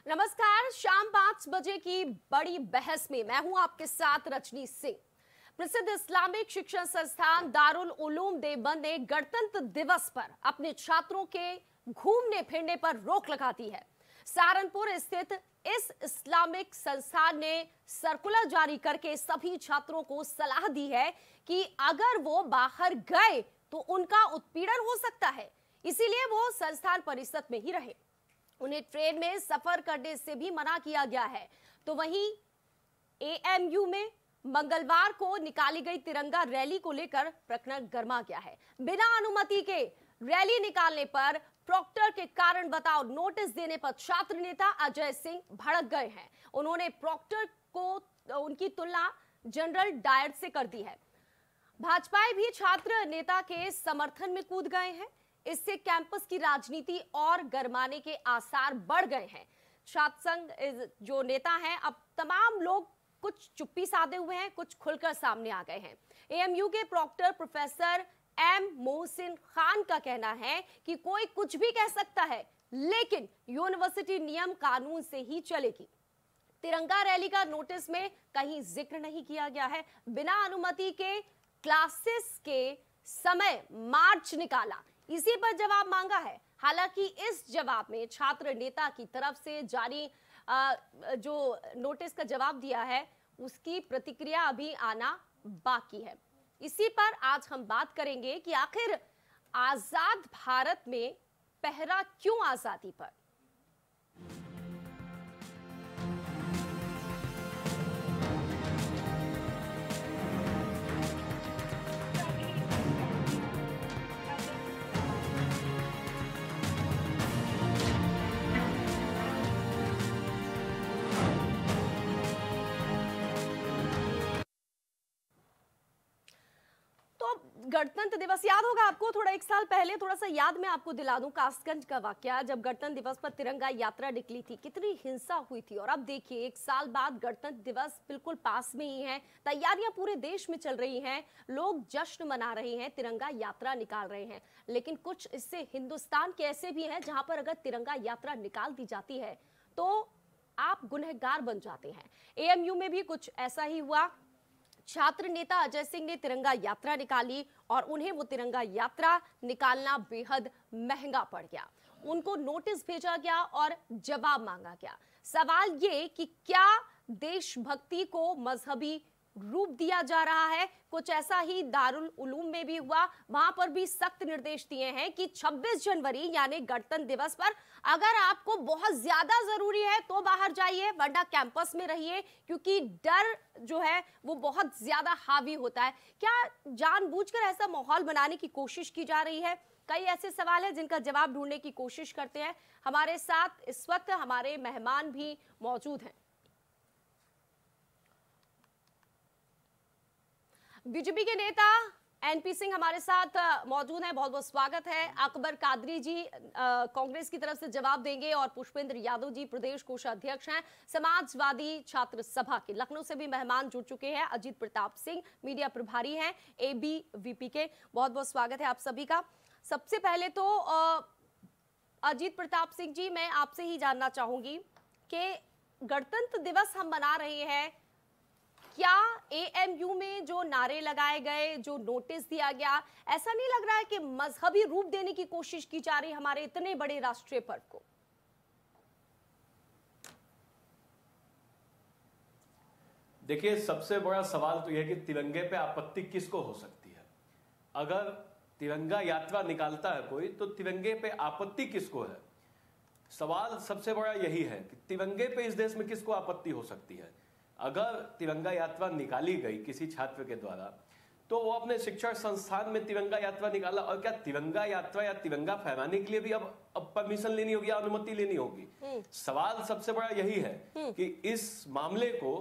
नमस्कार। शाम 5 बजे की बड़ी बहस में मैं हूं आपके साथ रजनी सिंह। प्रसिद्ध इस्लामिक शिक्षण संस्थान दारुल उलूम देवबंद ने गणतंत्र दिवस पर अपने छात्रों के घूमने फिरने पर रोक लगा दी है। सहारनपुर स्थित इस इस्लामिक संस्थान ने सर्कुलर जारी करके सभी छात्रों को सलाह दी है कि अगर वो बाहर गए तो उनका उत्पीड़न हो सकता है, इसीलिए वो संस्थान परिसर में ही रहे। उन्हें ट्रेन में सफर करने से भी मना किया गया है। तो वहीं एएमयू में मंगलवार को निकाली गई तिरंगा रैली को लेकर प्रकरण गर्मा गया है। बिना अनुमति के रैली निकालने पर प्रॉक्टर के कारण बताओ नोटिस देने पर छात्र नेता अजय सिंह भड़क गए हैं। उन्होंने प्रॉक्टर को उनकी तुलना जनरल डायर से कर दी है। भाजपा भी छात्र नेता के समर्थन में कूद गए हैं। इससे कैंपस की राजनीति और गरमाने के आसार बढ़ गए हैं। छात्र संघ जो नेता हैं, अब तमाम लोग कुछ चुप्पी साधे हुए हैं, कुछ खुलकर सामने आ गए हैं। एएमयू के proctor professor M Mohsin Khan का कहना है कि कोई कुछ भी कह सकता है, लेकिन यूनिवर्सिटी नियम कानून से ही चलेगी। तिरंगा रैली का नोटिस में कहीं जिक्र नहीं किया गया है। बिना अनुमति के क्लासेस के समय मार्च निकाला, इसी पर जवाब मांगा है। हालांकि इस जवाब में छात्र नेता की तरफ से जारी जो नोटिस का जवाब दिया है, उसकी प्रतिक्रिया अभी आना बाकी है। इसी पर आज हम बात करेंगे कि आखिर आजाद भारत में पहरा क्यों आजादी पर। गणतंत्र दिवस याद होगा आपको, थोड़ा एक साल पहले थोड़ा सा याद मैं आपको दिला दूं कासगंज का वाकया। जब गणतंत्र दिवस पर तिरंगा यात्रा निकली थी, कितनी हिंसा हुई थी। और अब देखिए, एक साल बाद गणतंत्र दिवस बिल्कुल पास में ही है। तैयारियां पूरे देश में चल रही हैं, लोग जश्न मना रहे हैं, तिरंगा यात्रा निकाल रहे हैं। लेकिन कुछ इससे हिंदुस्तान के ऐसे भी हैं जहां पर अगर तिरंगा यात्रा निकाल दी जाती है तो आप गुनहगार बन जाते हैं। एएमयू में भी कुछ ऐसा ही हुआ। छात्र नेता अजय सिंह ने तिरंगा यात्रा निकाली और उन्हें वो तिरंगा यात्रा निकालना बेहद महंगा पड़ गया। उनको नोटिस भेजा गया और जवाब मांगा गया। सवाल ये कि क्या देशभक्ति को मजहबी रूप दिया जा रहा है। कुछ ऐसा ही दारुल उलूम में भी हुआ। वहां पर भी सख्त निर्देश दिए हैं कि 26 जनवरी यानी गणतंत्र दिवस पर अगर आपको बहुत ज्यादा जरूरी है तो बाहर जाइए, वरना कैंपस में रहिए, क्योंकि डर जो है वो बहुत ज्यादा हावी होता है। क्या जानबूझकर ऐसा माहौल बनाने की कोशिश की जा रही है? कई ऐसे सवाल हैं जिनका जवाब ढूंढने की कोशिश करते हैं। हमारे साथ इस वक्त हमारे मेहमान भी मौजूद हैं। बीजेपी के नेता एनपी सिंह हमारे साथ मौजूद हैं, बहुत बहुत स्वागत है। अकबर कादरी जी कांग्रेस की तरफ से जवाब देंगे और पुष्पेंद्र यादव जी प्रदेश कोषाध्यक्ष हैं समाजवादी छात्र सभा के। लखनऊ से भी मेहमान जुड़ चुके हैं। अजीत प्रताप सिंह मीडिया प्रभारी हैं एबीवीपी के। बहुत बहुत स्वागत है आप सभी का। सबसे पहले तो अजीत प्रताप सिंह जी, मैं आपसे ही जानना चाहूंगी कि गणतंत्र दिवस हम मना रहे हैं, क्या एएमयू में जो नारे लगाए गए, जो नोटिस दिया गया, ऐसा नहीं लग रहा है कि मजहबी रूप देने की कोशिश की जा रही है हमारे इतने बड़े राष्ट्रीय पर्व को? देखिए, सबसे बड़ा सवाल तो यह है कि तिरंगे पे आपत्ति किसको हो सकती है। अगर तिरंगा यात्रा निकालता है कोई, तो तिरंगे पे आपत्ति किसको है। सवाल सबसे बड़ा यही है कि तिरंगे पे इस देश में किसको आपत्ति हो सकती है। अगर तिरंगा यात्रा निकाली गई किसी छात्र के द्वारा, तो वो अपने शिक्षण संस्थान में तिरंगा यात्रा निकाला, और क्या तिरंगा यात्रा या तिरंगा फहराने के लिए भी अब परमिशन लेनी होगी, अनुमति लेनी होगी। सवाल सबसे बड़ा यही है कि इस मामले को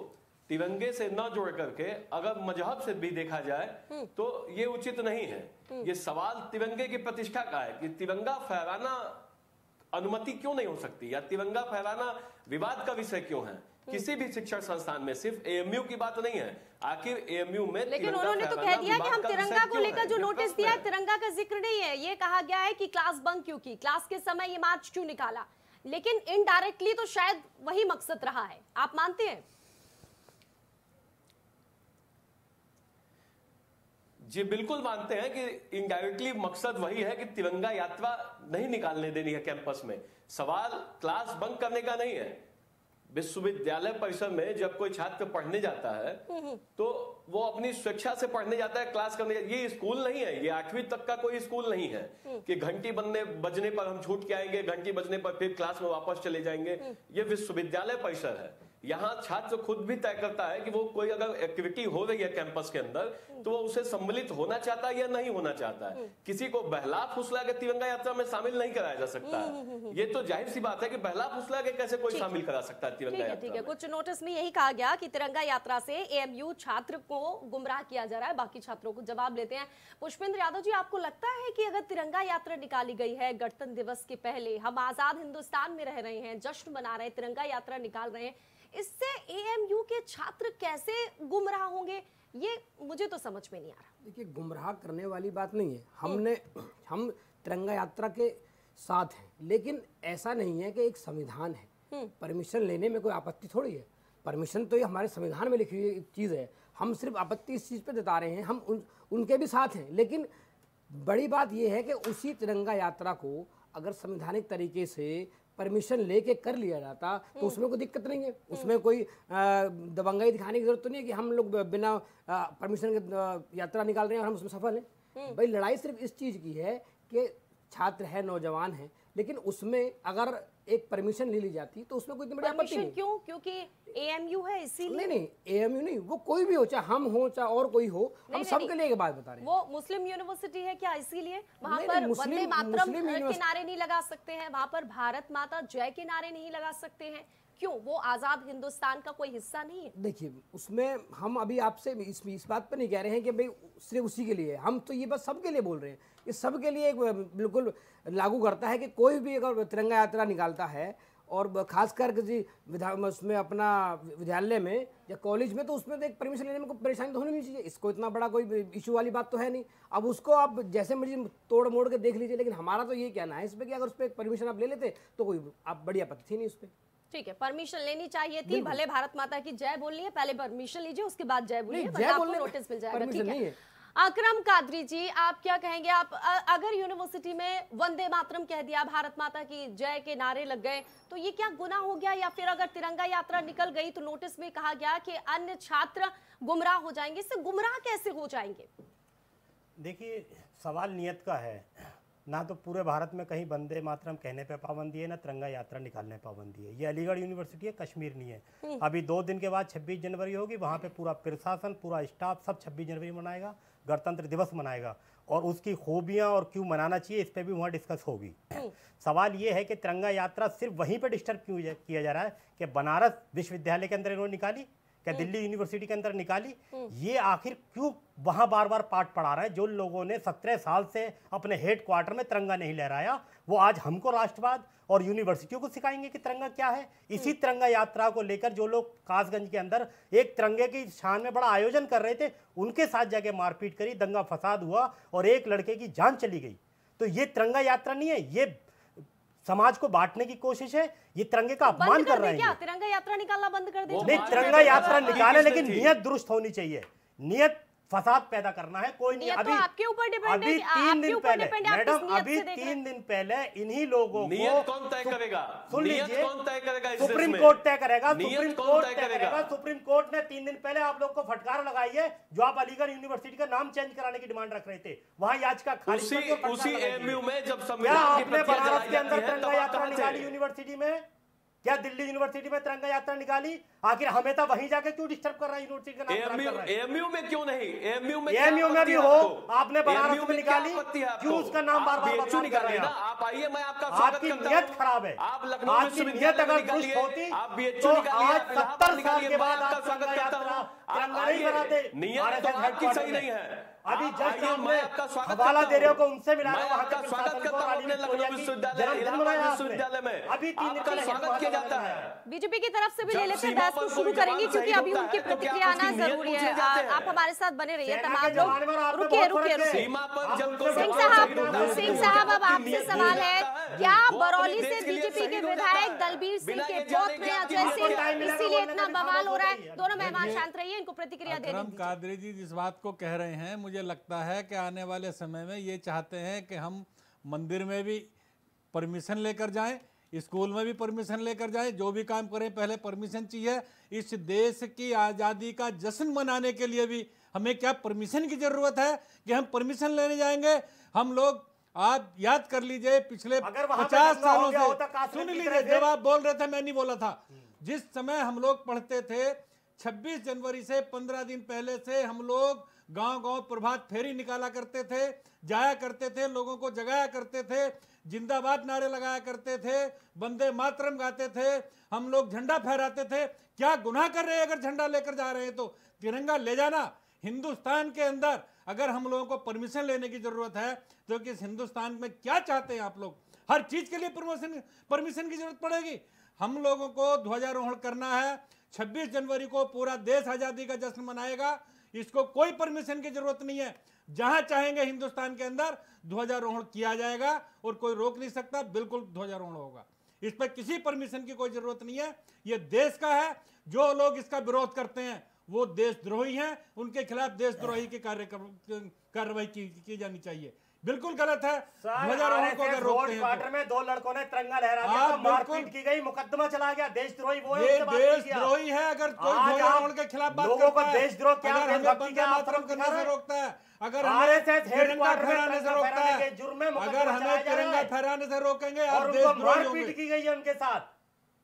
तिरंगे से न जोड़ करके अगर मजहब से भी देखा जाए तो ये उचित नहीं है। ये सवाल तिरंगे की प्रतिष्ठा का है कि तिरंगा फहराना अनुमति क्यों नहीं हो सकती, या तिरंगा फहराना विवाद का विषय क्यों है। किसी भी शिक्षण संस्थान में, सिर्फ एएमयू की बात नहीं है, आखिर एएमयू में लेकिन उन्होंने तो कह दिया कि हम तिरंगा को लेकर जो नोटिस दिया है, तिरंगा का जिक्र नहीं है। ये कहा गया है कि क्लास बंक क्यों की, क्लास के समय ये मार्च क्यों निकाला। लेकिन इनडायरेक्टली तो शायद वही मकसद रहा है, आप मानते हैं? जी बिल्कुल मानते हैं कि इनडायरेक्टली मकसद वही है कि तिरंगा यात्रा नहीं निकालने देनी है कैंपस में। सवाल क्लास बंक करने का नहीं है। विश्वविद्यालय परिसर में जब कोई छात्र पढ़ने जाता है तो वो अपनी स्वेच्छा से पढ़ने जाता है, क्लास करने। ये स्कूल नहीं है, ये 8वीं तक का कोई स्कूल नहीं है कि घंटी बजने पर हम छूट के आएंगे, घंटी बजने पर फिर क्लास में वापस चले जाएंगे। ये विश्वविद्यालय परिसर है। यहाँ छात्र खुद भी तय करता है कि वो कोई अगर एक्टिविटी हो रही है कैंपस के अंदर तो वो उसे सम्मिलित होना चाहता है या नहीं होना चाहता है। किसी को बहला फुसला के तिरंगा यात्रा में शामिल नहीं कराया जा सकता है। ये तो जाहिर सी बात है कि बहला फुसला के कैसे कोई शामिल करा सकता है तिरंगा यात्रा। ठीक है, कुछ नोटिस में यही कहा गया कि तिरंगा यात्रा से एएमयू छात्र को गुमराह किया जा रहा है। बाकी छात्रों को जवाब लेते हैं। पुष्पेंद्र यादव जी, आपको लगता है कि अगर तिरंगा यात्रा निकाली गई है गणतंत्र दिवस के पहले, हम आजाद हिंदुस्तान में रह रहे हैं, जश्न मना रहे हैं, तिरंगा यात्रा निकाल रहे हैं, इससे एएमयू के छात्र कैसे गुमराह होंगे? ये मुझे तो समझ में नहीं आ रहा। देखिए, गुमराह करने वाली बात नहीं है। हम तिरंगा यात्रा के साथ हैं, लेकिन ऐसा नहीं है कि एक संविधान है, परमिशन लेने में कोई आपत्ति थोड़ी है। परमिशन तो ये हमारे संविधान में लिखी हुई चीज़ है। हम सिर्फ आपत्ति इस चीज़ पे जता रहे हैं, हम उनके भी साथ हैं। लेकिन बड़ी बात यह है कि उसी तिरंगा यात्रा को अगर संवैधानिक तरीके से परमिशन लेके कर लिया जाता तो उसमें कोई दिक्कत नहीं है। उसमें कोई दबंगाई दिखाने की जरूरत तो नहीं है कि हम लोग बिना परमिशन के यात्रा निकाल रहे हैं और हम उसमें सफल हैं। भाई, लड़ाई सिर्फ इस चीज़ की है कि छात्र है, नौजवान है, लेकिन उसमें अगर एक परमिशन ले ली जाती तो उसमें कोई बड़ी आपत्ति नहीं। क्यों? क्योंकि एएमयू है इसीलिए। नहीं, एएमयू नहीं, वो कोई भी हो, चाहे हम हो चाहे और कोई हो, हम सबके लिए एक बात बता रहे हैं। वो मुस्लिम यूनिवर्सिटी है क्या, इसीलिए वहां पर वंदे मातरम के नारे नहीं लगा सकते हैं, वहां पर भारत माता जय के नारे नहीं लगा सकते हैं? क्यों? वो आजाद हिंदुस्तान का कोई हिस्सा नहीं है? देखिए, उसमें हम अभी आपसे इस बात पर नहीं कह रहे हैं कि भाई सिर्फ उसी के लिए, हम तो ये बस सबके लिए बोल रहे हैं। ये सबके लिए एक बिल्कुल लागू करता है कि कोई भी अगर तिरंगा यात्रा निकालता है और खासकर किसी उसमें अपना विद्यालय में या कॉलेज में, तो उसमें तो एक परमिशन लेने में कोई परेशानी तो होनी नहीं चाहिए। इसको इतना बड़ा कोई इशू वाली बात तो है नहीं। अब उसको आप जैसे मर्जी तोड़ मोड़ के देख लीजिए, लेकिन हमारा तो ये कहना है इस पर कि अगर उस पर परमिशन आप ले लेते तो कोई आप बड़ी आपत्ति थी नहीं उस पर। ठीक है, परमिशन लेनी चाहिए थी। भले भारत माता की जय बोलनी है, पहले परमिशन लीजिए, उसके बाद जय बोलिए, आपको नोटिस मिल जाएगा। ठीक है, अकरम कादरी जी, आप क्या कहेंगे? आप अगर यूनिवर्सिटी में वंदे मातरम कह दिया, भारत माता की जय के नारे लग गए, तो ये क्या गुनाह हो गया? या फिर अगर तिरंगा यात्रा निकल गई तो नोटिस में कहा गया कि अन्य छात्र गुमराह हो जाएंगे, इससे गुमराह कैसे हो जाएंगे? देखिए, सवाल नियत का है। ना तो पूरे भारत में कहीं वंदे मातरम कहने पे पाबंदी है, ना तिरंगा यात्रा निकालने पे पाबंदी है। ये अलीगढ़ यूनिवर्सिटी है, कश्मीर नहीं है। अभी 2 दिन के बाद 26 जनवरी होगी, वहाँ पे पूरा प्रशासन, पूरा स्टाफ सब 26 जनवरी मनाएगा, गणतंत्र दिवस मनाएगा, और उसकी खूबियाँ और क्यों मनाना चाहिए इस पर भी वहाँ डिस्कस होगी। सवाल ये है कि तिरंगा यात्रा सिर्फ वहीं पर डिस्टर्ब क्यों किया जा रहा है कि बनारस विश्वविद्यालय के अंदर इन्होंने निकाली, क्या दिल्ली यूनिवर्सिटी के अंदर निकाली? ये आखिर क्यों वहां बार बार पाठ पढ़ा रहे हैं? जो लोगों ने 17 साल से अपने हेड क्वार्टर में तिरंगा नहीं लहराया, वो आज हमको राष्ट्रवाद और यूनिवर्सिटियों को सिखाएंगे कि तिरंगा क्या है। इसी तिरंगा यात्रा को लेकर जो लोग कासगंज के अंदर एक तिरंगे की शान में बड़ा आयोजन कर रहे थे, उनके साथ जाके मारपीट करी, दंगा फसाद हुआ और एक लड़के की जान चली गई। तो ये तिरंगा यात्रा नहीं है, ये समाज को बांटने की कोशिश है। ये तिरंगे का अपमान कर रहे हैं। क्या तिरंगा यात्रा निकालना बंद कर दे? नहीं, तिरंगा यात्रा निकाले, लेकिन नियत दुरुस्त होनी चाहिए। नियत फसाद पैदा करना है, कोई नहीं। अभी आपके ऊपर डिपेंड है। अभी 3 दिन पहले, मैडम, अभी 3 दिन पहले इन्हीं लोगों को नियत कौन तय करेगा? सुन लीजिए, कौन तय करेगा? सुप्रीम कोर्ट तय करेगा। सुप्रीम कोर्ट तय करेगा। सुप्रीम कोर्ट ने 3 दिन पहले आप लोग को फटकार लगाई है, जो आप अलीगढ़ यूनिवर्सिटी का नाम चेंज कराने की डिमांड रख रहे थे, वहां याचिका खारिज कर दी। उसी एएमयू में जब क्या आपने बनारस के अंदर तिरंगा यात्रा निकाली यूनिवर्सिटी में? क्या दिल्ली यूनिवर्सिटी में तिरंगा यात्रा निकाली? आखिर हमें तो वहीं जाके क्यों डिस्टर्ब कर रहा है? यूनिवर्सिटी का नाम खराब कर रहा है। एएमयू में क्यों नहीं? एएमयू में भी हो, आपने बनारस में निकाली, क्यों उसका नाम बार बार निकाल रहे हैं? आप आइए, मैं आपका स्वागत करता हूं। आपकी नियत खराब है। आप लखनऊ आपकी नियत अगर दुरुस्त होती तो आज 70 साल के बाद आप स्वागत करता हूं। तिरंगा नहीं बनाते। नियत तो आपकी सही नहीं है। अभी जस्ट आइए, आपने मैं आपका स्वागत हवाला करता दे रहे हो हूं। को उनसे मिला मैं रहे हो, वहां आपका के स्वागत प्रशासन करता को, हूं रानी अपने विक्टोरिया लखनऊ की विश्वविद्यालय, जन्मदिन इलाहाबाद मनाया विश्वविद्यालय आपने। में अभी 3 दिन आपका पहले स्वागत किया जाता है। बीजेपी की तरफ से भी ले जब लेते हैं सीमा बहस पर को कोई शुरू जवान करेंगे, क्योंकि शहीद अभी होता उनकी है, तो क्या प्रतिक्रिया उसकी आना नीयत जरूरी है। पूछने जाते हैं? आप हमारे साथ बने रहिए, सेना तमाम के जवान में और लोग आप में रुकिए बहुत फर्क है। सीमा पर जब कोई सिंह जवान शहीद होता है, सिंह तो साहब, अब आपकी आपसे नीयत सवाल पूछने है, जाता है। क्या वो बरौली अपने से देश के लिए बीजेपी के शहीद हो जाता विधायक है। दलबीर सिंह बिना के ये जाने पोत कि में आपकी अजय नीयत सिंह, क्या है। इसीलिए इतना बवाल हो रहा है। देखिए, दोनों मेहमान शांत रहिए, इनको प्रतिक्रिया देने अकरम दीजिए। कादरी जी जिस बात को कह रहे हैं, मुझे लगता है कि आने वाले समय में ये चाहते हैं कि हम मंदिर में भी परमिशन लेकर जाएं, स्कूल में भी परमिशन लेकर जाएं, जो भी काम करें पहले परमिशन चाहिए। इस देश की आज़ादी का जश्न मनाने के लिए भी हमें क्या परमिशन की ज़रूरत है कि हम परमिशन लेने जाएंगे? हम लोग, आप याद कर लीजिए, पिछले अगर वहां पे 50 दंगा हो सालों गया होता से, कासम सुन की लीजिए, तरह जब आप बोल रहे थे मैं नहीं बोला था। जिस समय हम लोग पढ़ते थे, 26 जनवरी से 15 दिन पहले से हम लोग गांव-गांव प्रभात फेरी निकाला करते थे, जाया करते थे, लोगों को जगाया करते थे, जिंदाबाद नारे लगाया करते थे, वंदे मातरम गाते थे, हम लोग झंडा फहराते थे। क्या गुनाह कर रहे हैं अगर झंडा लेकर जा रहे हैं तो? तिरंगा ले जाना हिंदुस्तान के अंदर, अगर हम लोगों को परमिशन लेने की जरूरत है तो किस हिंदुस्तान में क्या चाहते हैं आप लोग? हर चीज के लिए परमिशन की जरूरत पड़ेगी। हम लोगों को ध्वजारोहण करना है, 26 जनवरी को पूरा देश आजादी का जश्न मनाएगा, इसको कोई परमिशन की जरूरत नहीं है। जहां चाहेंगे हिंदुस्तान के अंदर ध्वजारोहण किया जाएगा और कोई रोक नहीं सकता, बिल्कुल ध्वजारोहण होगा। इस पर किसी परमिशन की कोई जरूरत नहीं है। ये देश का है, जो लोग इसका विरोध करते हैं वो देशद्रोही हैं, उनके खिलाफ देशद्रोही की कार्रवाई की जानी चाहिए। बिल्कुल गलत है ध्वजारोहण को अगर रोकते हैं क्वार्टर में 2 लड़कों ने तिरंगा लहरा दिया, तो मारपीट की गई, मुकदमा चला गया। देशद्रोही वो है, ये उससे बात नहीं किया। देशद्रोही है अगर कोई आज ध्वजारोहण आप के खिलाफ बात लोगों को करता है, देशद्रोह क्या, अगर हमें देशभक्ति वंदे क्या आप मातरम सब करने दिखा से रहे हैं? रोकता है, अगर RSS हमें तिरंगा हेडक्वार्टर में फहराने से तिरंगा रोकता फहराने है, के जुर्म में मुकदमा अगर चलाया हमें जा रहा तिरंगा है। फहराने से रोकेंगे आप और उनको देशद्रोही मारपीट होंगे। की गई है उनके साथ।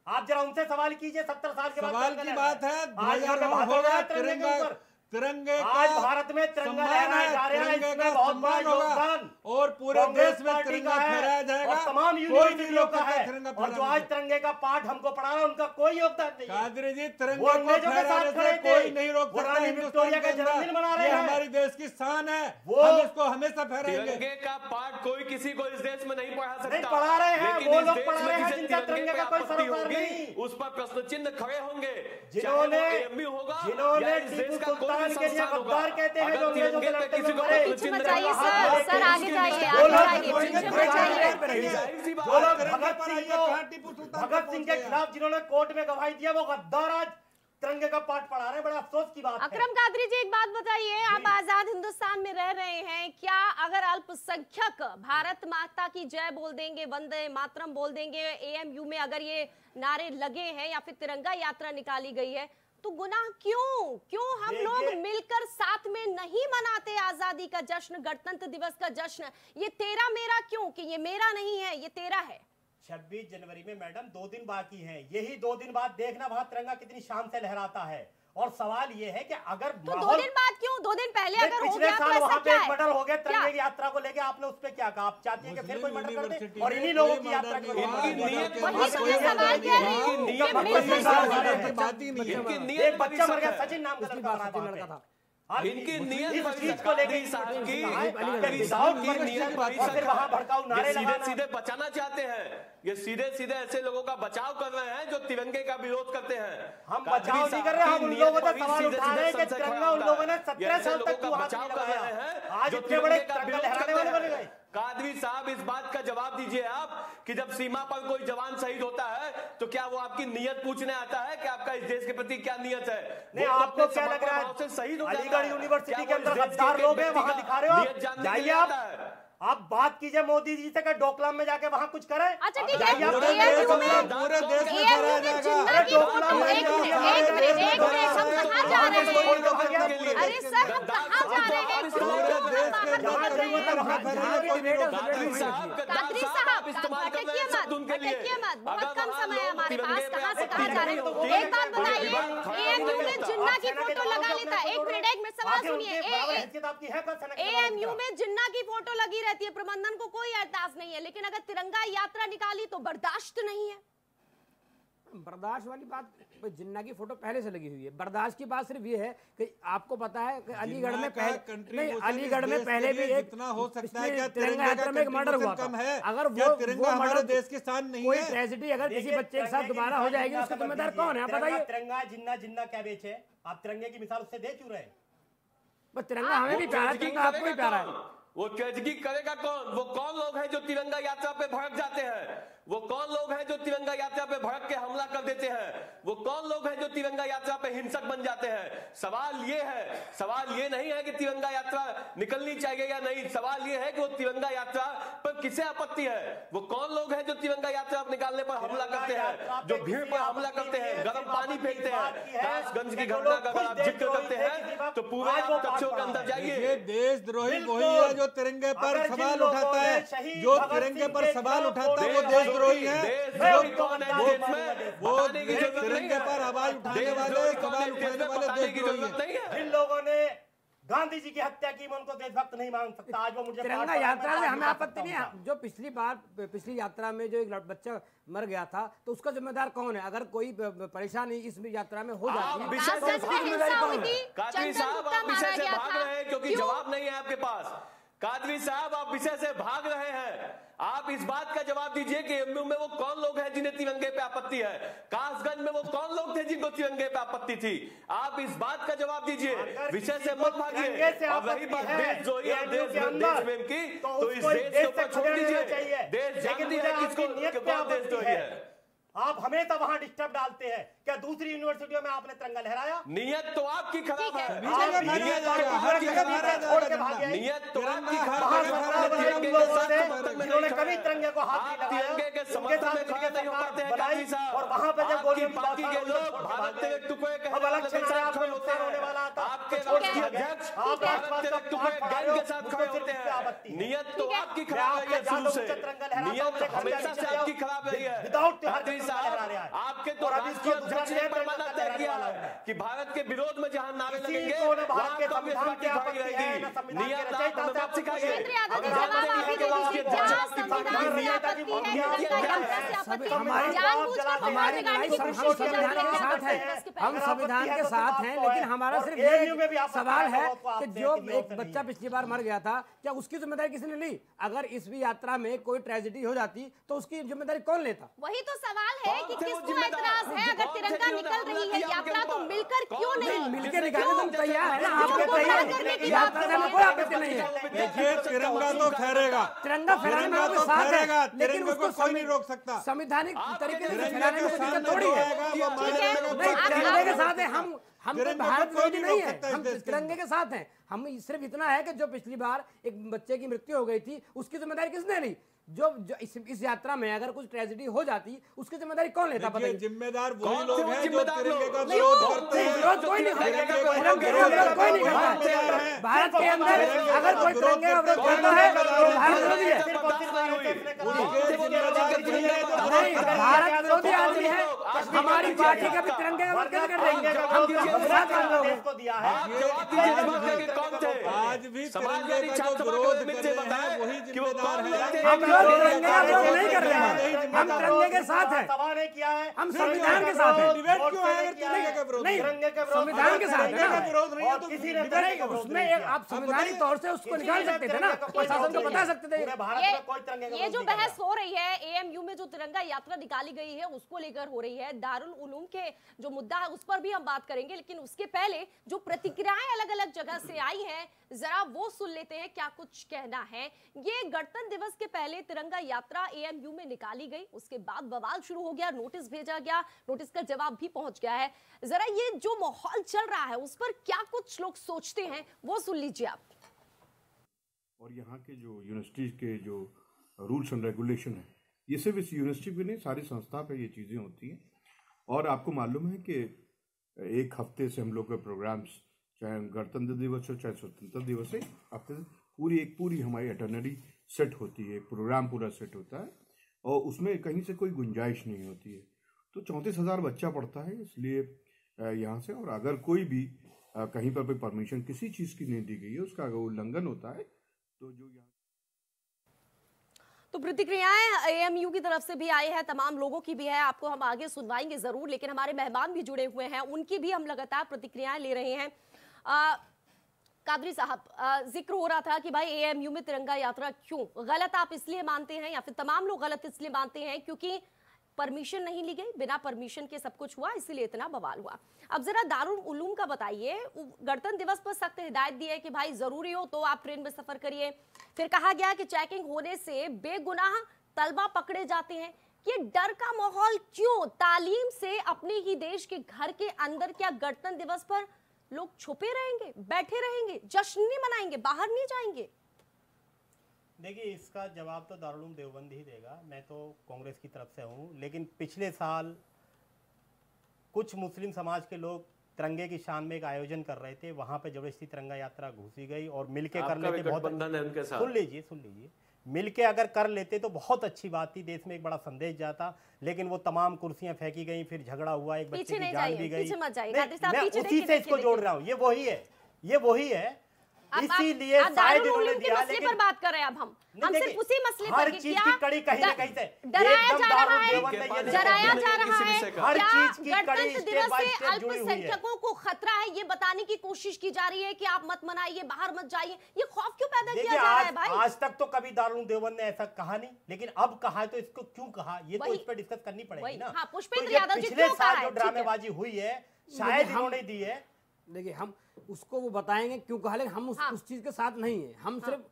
आप जरा उनसे सवाल कीजिए, 70 साल के बाद सवाल तिरंगा की लहरा बात है, आज यहाँ पे ध्वजारोहण बात हो होगा, रहा है तिरंगे के तिरंगा ऊपर। तिरंगे आज का भारत में तिरंगा सम्मान लहराया है, जा रहा है, तिरंगे इसमें का बहुत बड़ा सम्मान होगा योगदान और पूरे कांग्रेस देश में पार्टी तिरंगा का है फहराया जाएगा। और तमाम कोई नहीं यूनिवर्सिटियों रोक का सकता है। तिरंगा और जो फहराने आज से। तिरंगे का पाठ हमको पढ़ा रहा है, उनका कोई योगदान नहीं है। कादरी जी, तिरंगे वो को अंग्रेजों के फहराने साथ से खड़े थे, कोई नहीं रोक वो सकता रानी हिंदुस्तान विक्टोरिया के का जन्मदिन अंदर। मना रहे ये हैं। हमारी देश की शान है, वो- हम इसको हमेशा फहराएंगे। तिरंगे का पाठ कोई किसी को इस देश में नहीं पढ़ा सकता। नहीं पढ़ा रहे हैं, लेकिन वो इस लोग देश पढ़ा में रहे हैं जिसे जिनका तिरंगे तिरंगे पे का कोई आपत्ति सरोकार होगी, नहीं। उस पर प्रश्न चिन्ह खड़े होंगे। जिन्होंने चाहे वो AMU होगा जिन्होंने या इस देश टीपू का कोई भी सुल्तान के लिए संस्थान होगा। गद्दार कहते हैं, अगर जो अंग्रेजों तिरंगे से पे लड़ते किसी हुए को मरे। प्रश्न पीछे चिन्ह मचाइए लगा, सर, हाँ, सर आगे उसके जाइए, लिए आगे वो लोग जाइए, पीछे तिरंगे मचाइए। पे रहिए। जाहिर सी बात जो लोग है। भगत सिंह को भगत सिंह के खिलाफ जिन्होंने कोर्ट में गवाही दिया, वो गद्दार आज तिरंगे का पाठ पढ़ा रहे हैं। बड़ा अफसोस की बात है। अकरम कादरी जी, एक बात बताइए, आप आजाद हिंदुस्तान में रह रहे हैं, क्या अगर अल्पसंख्यक भारत माता की जय बोल देंगे, वंदे मातरम बोल देंगे, AMU में अगर ये नारे लगे हैं या फिर तिरंगा यात्रा निकाली गई है, तो गुनाह क्यों हम लोग मिलकर साथ में नहीं मनाते आजादी का जश्न, गणतंत्र दिवस का जश्न? ये तेरा मेरा क्यों, कि ये मेरा नहीं है, ये तेरा है? 26 जनवरी में मैडम 2 दिन बाकी हैं। यही 2 दिन बाद देखना वहां तिरंगा कितनी शान से लहराता है। और सवाल ये है कि अगर तो 2 दिन बाद क्यों, 2 दिन पहले अगर हो पिछले गया तो साल ऐसा वहां पे क्या एक है? मर्डर हो गया क्या? तिरंगे की यात्रा को लेके, आपने उस पे क्या कहा? आप चाहती है कि फिर कोई मर्डर कर दे यूनिवर्सिटी और में इन्हीं कोई लोगों की मर्डर यात्रा नहीं को हुआ। इनकी नीयत वही तो मैं सवाल कह रही हूँ इनकी कि नीयत मिलकर बड़ी साथ सख्त में- है। बात ही नहीं है। इनकी एक नीयत बड़ी बच्चा मर गया, सख्त है। सचिन नाम का उसकी लड़का बात मरा सचिन वहाँ लड़का पे। था। अब इनकी नीयत इस बड़ी चीज सख्त को लेके है। साहब की अली साहब की नीयत बड़ी और फिर सख्त वहां भड़काऊ है। नारे ये सीधे लगाना। सीधे बचाना चाहते हैं, ये सीधे सीधे ऐसे लोगों का बचाव कर रहे हैं जो तिरंगे का विरोध करते हैं। हम कादरी बचाव नहीं साहब कर रहे, हम की उन नीयत लोगों से बड़ी सवाल सीधे उठा सीधे रहे हैं कि संशय तिरंगा खड़ा उन होता लोगों ने है। 17 ये ऐसे साल लोगों तक का क्यों हाथ बचाव नहीं कर लगाया? रहे हैं आज जो इतने बड़े तिरंगे का तिरंगा विरोध लहराने करते वाले बन हैं। गए। कादरी साहब, इस बात का जवाब दीजिए आप कि जब सीमा पर कोई जवान शहीद होता है तो क्या वो आपकी नीयत पूछने आता है कि आपका इस देश के प्रति क्या नीयत है? नहीं, वो तो आपको अपने क्या लग रहा समर्पण भाव से शहीद हो है? जाता अलीगढ़ है। यूनिवर्सिटी क्या के वो इस अंदर देश गद्दार के लोग हैं, व्यक्ति वहां का दिखा रहे हो नीयत जानने के जाइए लिए आता है। आप बात कीजिए मोदी जी से कि डोकलाम में जाके वहां कुछ करें। अच्छा ठीक जाइए है, आप पूरे जाइए, देश AMU में में पूरे देश में AMU फहराया में जाएगा। जिन्ना की अरे फोटो, डोकलाम एक मिनट, हम कहाँ जा रहे हैं? अरे सर, हम कहाँ जा रहे हैं? पूरे देश के बाहर अंदर निकल रहे हैं। फहराने कोई नहीं रोक कादरी सकता। साहब, कादरी साहब, भटकिए मत, बहुत कम समय है हमारे पास, कहाँ से कहाँ जा रहे हो? एक बात बताइए, AMU में जिन्ना की फोटो लगा लेता है, एक मिनट, एक मिनट, सवाल सुनिए। AMU में जिन्ना की फोटो लगी रहती है, प्रबंधन को कोई एहसास नहीं है, लेकिन अगर तिरंगा यात्रा निकाली तो बर्दाश्त नहीं है। बर्दाश्त वाली बात, जिन्ना की फोटो पहले से लगी हुई है। बर्दाश्त की बात सिर्फ ये है कि आपको पता है कि अलीगढ़ में पहले अलीगढ़ में पहले भी एक जितना हो सकता है क्या तिरंगा यात्रा में एक मर्डर हुआ कम था। है? अगर क्या वो तिरंगा हमारे मर्डर देश की शान नहीं कोई है? ट्रेजेडी अगर किसी बच्चे के साथ दोबारा हो जाएगी उसका जिम्मेदार कौन है? आप बताइए। तिरंगा जिन्ना जिन्ना क्या बेचे? आप तिरंगे की मिसाल उससे दे क्यों रहे? बस तिरंगा हमें भी प्यारा है, तिरंगा आपको भी प्यारा है। वो ट्रेजिडी करेगा कौन? वो कौन लोग हैं जो तिरंगा यात्रा पे भड़क जाते हैं? वो कौन लोग हैं जो तिरंगा यात्रा पे भड़क के हमला कर देते हैं? वो कौन लोग हैं जो तिरंगा यात्रा पे हिंसक बन जाते हैं? सवाल ये नहीं है कि तिरंगा यात्रा निकलनी चाहिए या नहीं। सवाल ये है कि वो तिरंगा यात्रा पर किसे आपत्ति है? वो कौन लोग हैं जो तिरंगा यात्रा निकालने पर हमला करते हैं, जो भीड़ पर हमला करते हैं, गर्म पानी फेंकते हैं? कासगंज की घटना का अगर आप जिक्र करते हैं तो पूरे आप कक्षों के अंदर जाइए। ये देशद्रोही वही है जो तिरंगे पर सवाल उठाता है, जो तिरंगे पर सवाल उठाता है वो देशद्रोही है। वो तिरंगे पर आवाज उठाने वाले, सवाल उठाने वाले देशद्रोही है। जिन लोगों ने गांधी जी की हत्या की मैं उनको देशभक्त नहीं मान सकता। आज वो मुझे तिरंगा यात्रा में हमें आपत्ति नहीं है। जो पिछली यात्रा में जो एक बच्चा मर गया था तो उसका जिम्मेदार कौन है? अगर कोई परेशानी इस यात्रा में हो जाती है कादरी साहब आप विषय से भाग रहे हैं क्योंकि जवाब नहीं है आपके पास। कादरी साहब आप विषय से भाग रहे हैं। आप इस बात का जवाब दीजिए कि एमयू में वो कौन लोग हैं जिन्हें तिरंगे पे आपत्ति है? कासगंज में वो कौन लोग थे जिनको तिरंगे पे आपत्ति थी? आप इस बात का जवाब दीजिए, विषय से मत भागिए। और रही बात देशद्रोही और देशप्रेम की, तो इस देश के ऊपर छोड़ दीजिए। देश जानती है किसको कौन देशद्रोही है। आप हमेशा वहां डिस्टर्ब डालते हैं। क्या दूसरी यूनिवर्सिटियों में आपने तिरंगा लहराया? नियत तो आपकी खराब है। नियत तो आपकी जिन्होंने कभी तिरंगे को हाथ नहीं लगाया, तिरंगे के समर्थन में खड़े नहीं हो पाते हैं कादरी साहब। और वहां पे जब आपकी पार्टी के लोग भारत के टुकड़े के इलेक्शन से आपको नुकसान होने वाला था। आपके राष्ट्रीय अध्यक्ष भारत के टुकड़े गैंग के साथ खड़े होते हैं। नियत तो आपकी खराब है शुरू से। नियत हमेशा से आपकी खराब रही है। आपके तो राष्ट्रीय अध्यक्ष ने पैमाना तय किया है कि भारत के विरोध में जहां नारे लगेंगे वहां कांग्रेस पार्टी खड़ी रहेगी। नियत आप हमें बात सिखाइए। हमारी लड़ाई संविधान के साथ है, हम संविधान के साथ हैं, लेकिन हमारा सिर्फ ये सवाल है कि जो एक बच्चा पिछली बार मर गया था क्या उसकी जिम्मेदारी किसने ली? अगर इस भी यात्रा में कोई ट्रेजेडी हो जाती तो उसकी जिम्मेदारी कौन लेता? वही तो सवाल है कि किसको एतराज है? अगर तिरंगा निकल रही है यात्रा तो मिलकर क्यों नहीं? मिलकर निकालने तुम तैयार है ना? आपके तैयार यात्रा में कोई आपत्ति नहीं है। देखिए तिरंगा तो फहरेगा, तिरंगा फहराने में आपके साथ है, लेकिन उसको कोई नहीं रोक सकता। संवैधानिक तरीके से फहराने में कोई दिक्कत थोड़ी है। नहीं, तिरंगे के साथ है हम तो भारत विरोधी नहीं है, हम तिरंगे के साथ हैं। हम सिर्फ इतना है कि जो पिछली बार एक बच्चे की मृत्यु हो गई थी उसकी जिम्मेदारी किसने ली? जो इस यात्रा में अगर कुछ ट्रेजेडी हो जाती उसकी जिम्मेदारी कौन लेता? बताइए। जिम्मेदार वही लोग हैं जो तिरंगे का विरोध करते हैं। विरोध कोई नहीं करता। भारत के अंदर अगर कोई तिरंगे का विरोध करता है तो भारत विरोधी है। भारत विरोधी आदमी है। हमारी पार्टी का भी तिरंगे का विरोध कर देंगे। आज भी तिरंगे का जो विरोध कर रहे हैं वही जिम्मेदार है। हम तिरंगे का विरोध नहीं कर रहे हैं, हम तिरंगे के साथ हैं, हम संविधान के साथ हैं। डिबेट क्यों है अगर तिरंगे का विरोध? नहीं, संविधान के साथ है ना। विरोध नहीं है तो किसी ने उसमें आप संवैधानिक तौर से उसको निकाल सकते थे ना, प्रशासन को बता सकते थे। ये जो बहस हो रही है एएमयू में जो तिरंगा यात्रा निकाली गई है उसको लेकर हो रही है, दारुल उलूम के जो मुद्दा है उस पर भी हम बात करेंगे, लेकिन उसके पहले जो प्रतिक्रियाएं अलग अलग जगह से आई हैं जरा वो सुन लेते हैं क्या कुछ कहना है। ये गणतंत्र दिवस के पहले तिरंगा यात्रा एएमयू में निकाली गई, उसके बाद बवाल शुरू हो गया, नोटिस भेजा गया, नोटिस का जवाब भी पहुंच गया है। जरा ये जो माहौल चल रहा है उस पर क्या कुछ लोग सोचते हैं वो सुन लीजिए आप। और यहाँ के जो यूनिवर्सिटी के जो रूल्स एंड रेगुलेशन है ये सिर्फ इस यूनिवर्सिटी पे नहीं सारी संस्था पे ये चीज़ें होती हैं। और आपको मालूम है कि एक हफ्ते से हम लोग के प्रोग्राम्स चाहे गणतंत्र दिवस हो चाहे स्वतंत्रता दिवस है, हफ्ते पूरी हमारी अटर्नरी सेट होती है, प्रोग्राम पूरा सेट होता है और उसमें कहीं से कोई गुंजाइश नहीं होती है। तो 34,000 बच्चा पढ़ता है इसलिए यहाँ से, और अगर कोई भी कहीं पर कोई परमिशन किसी चीज़ की नहीं दी गई है उसका अगर उल्लंघन होता है तो जो यहाँ तो प्रतिक्रियाएं एएमयू की तरफ से भी आई है, तमाम लोगों की भी है, आपको हम आगे सुनवाएंगे जरूर, लेकिन हमारे मेहमान भी जुड़े हुए हैं, उनकी भी हम लगातार प्रतिक्रियाएं ले रहे हैं। कादरी साहब, जिक्र हो रहा था कि भाई एएमयू में तिरंगा यात्रा क्यों गलत आप इसलिए मानते हैं, या फिर तमाम लोग गलत इसलिए मानते हैं क्योंकि परमिशन नहीं ली गई, बिना परमिशन के सब कुछ हुआ, इसीलिए इतना बवाल हुआ। अब जरा दारुल उलूम का बताइए, गणतंत्र दिवस पर सख्त हिदायत दी है कि भाई जरूरी हो तो आप ट्रेन में सफर करिए, फिर कहा गया कि चेकिंग होने से बेगुनाह तलबा पकड़े जाते हैं। ये डर का माहौल क्यों? तालीम से अपने ही देश के घर के अंदर क्या गणतंत्र दिवस पर लोग छुपे रहेंगे, बैठे रहेंगे, जश्न नहीं मनाएंगे, बाहर नहीं जाएंगे? देखिए, इसका जवाब तो दारुल उलूम देवबंद ही देगा। मैं तो कांग्रेस की तरफ से हूँ, लेकिन पिछले साल कुछ मुस्लिम समाज के लोग तिरंगे की शान में एक आयोजन कर रहे थे, वहां पे जबरदस्ती तिरंगा यात्रा घुसी गई और मिलके कर लेते बहुत गठबंधन है उनके साथ। सुन लीजिए, मिलके अगर कर लेते तो बहुत अच्छी बात थी, देश में एक बड़ा संदेश जाता, लेकिन वो तमाम कुर्सियां फेंकी गई, फिर झगड़ा हुआ, एक बच्चे की जान भी गई। मैं उसी से इसको जोड़ रहा हूँ, ये वही है। इसीलिए साइड इन्होंने दिया, लेकिन पर बात कर रहे हैं अब हम सिर्फ उसी मसले पर, हर चीज की कड़ी कहीं ना कहीं से डराया जा रहा है, हर चीज की कड़ी गणतंत्र दिवस से अल्पसंख्यकों को खतरा है, ये बताने की कोशिश की जा रही है कि आप मत मनाइए, बाहर मत जाइए, ये खौफ क्यों पैदा किया जा रहा है भाई? आज तक तो कभी दारुल उलूम देवबंद ने ऐसा कहा नहीं, लेकिन अब कहा है तो इसको क्यों कहा, ये तो इस पर डिस्कस करनी पड़ेगी ना। पुष्पेंद्र यादव जी, पिछले साल जो ड्रामेबाजी हुई है शायद इन्होंने दी है। देखिए, हम उसको वो बताएंगे क्यों कहा, लेकिन हम उस चीज के साथ नहीं है। हम सिर्फ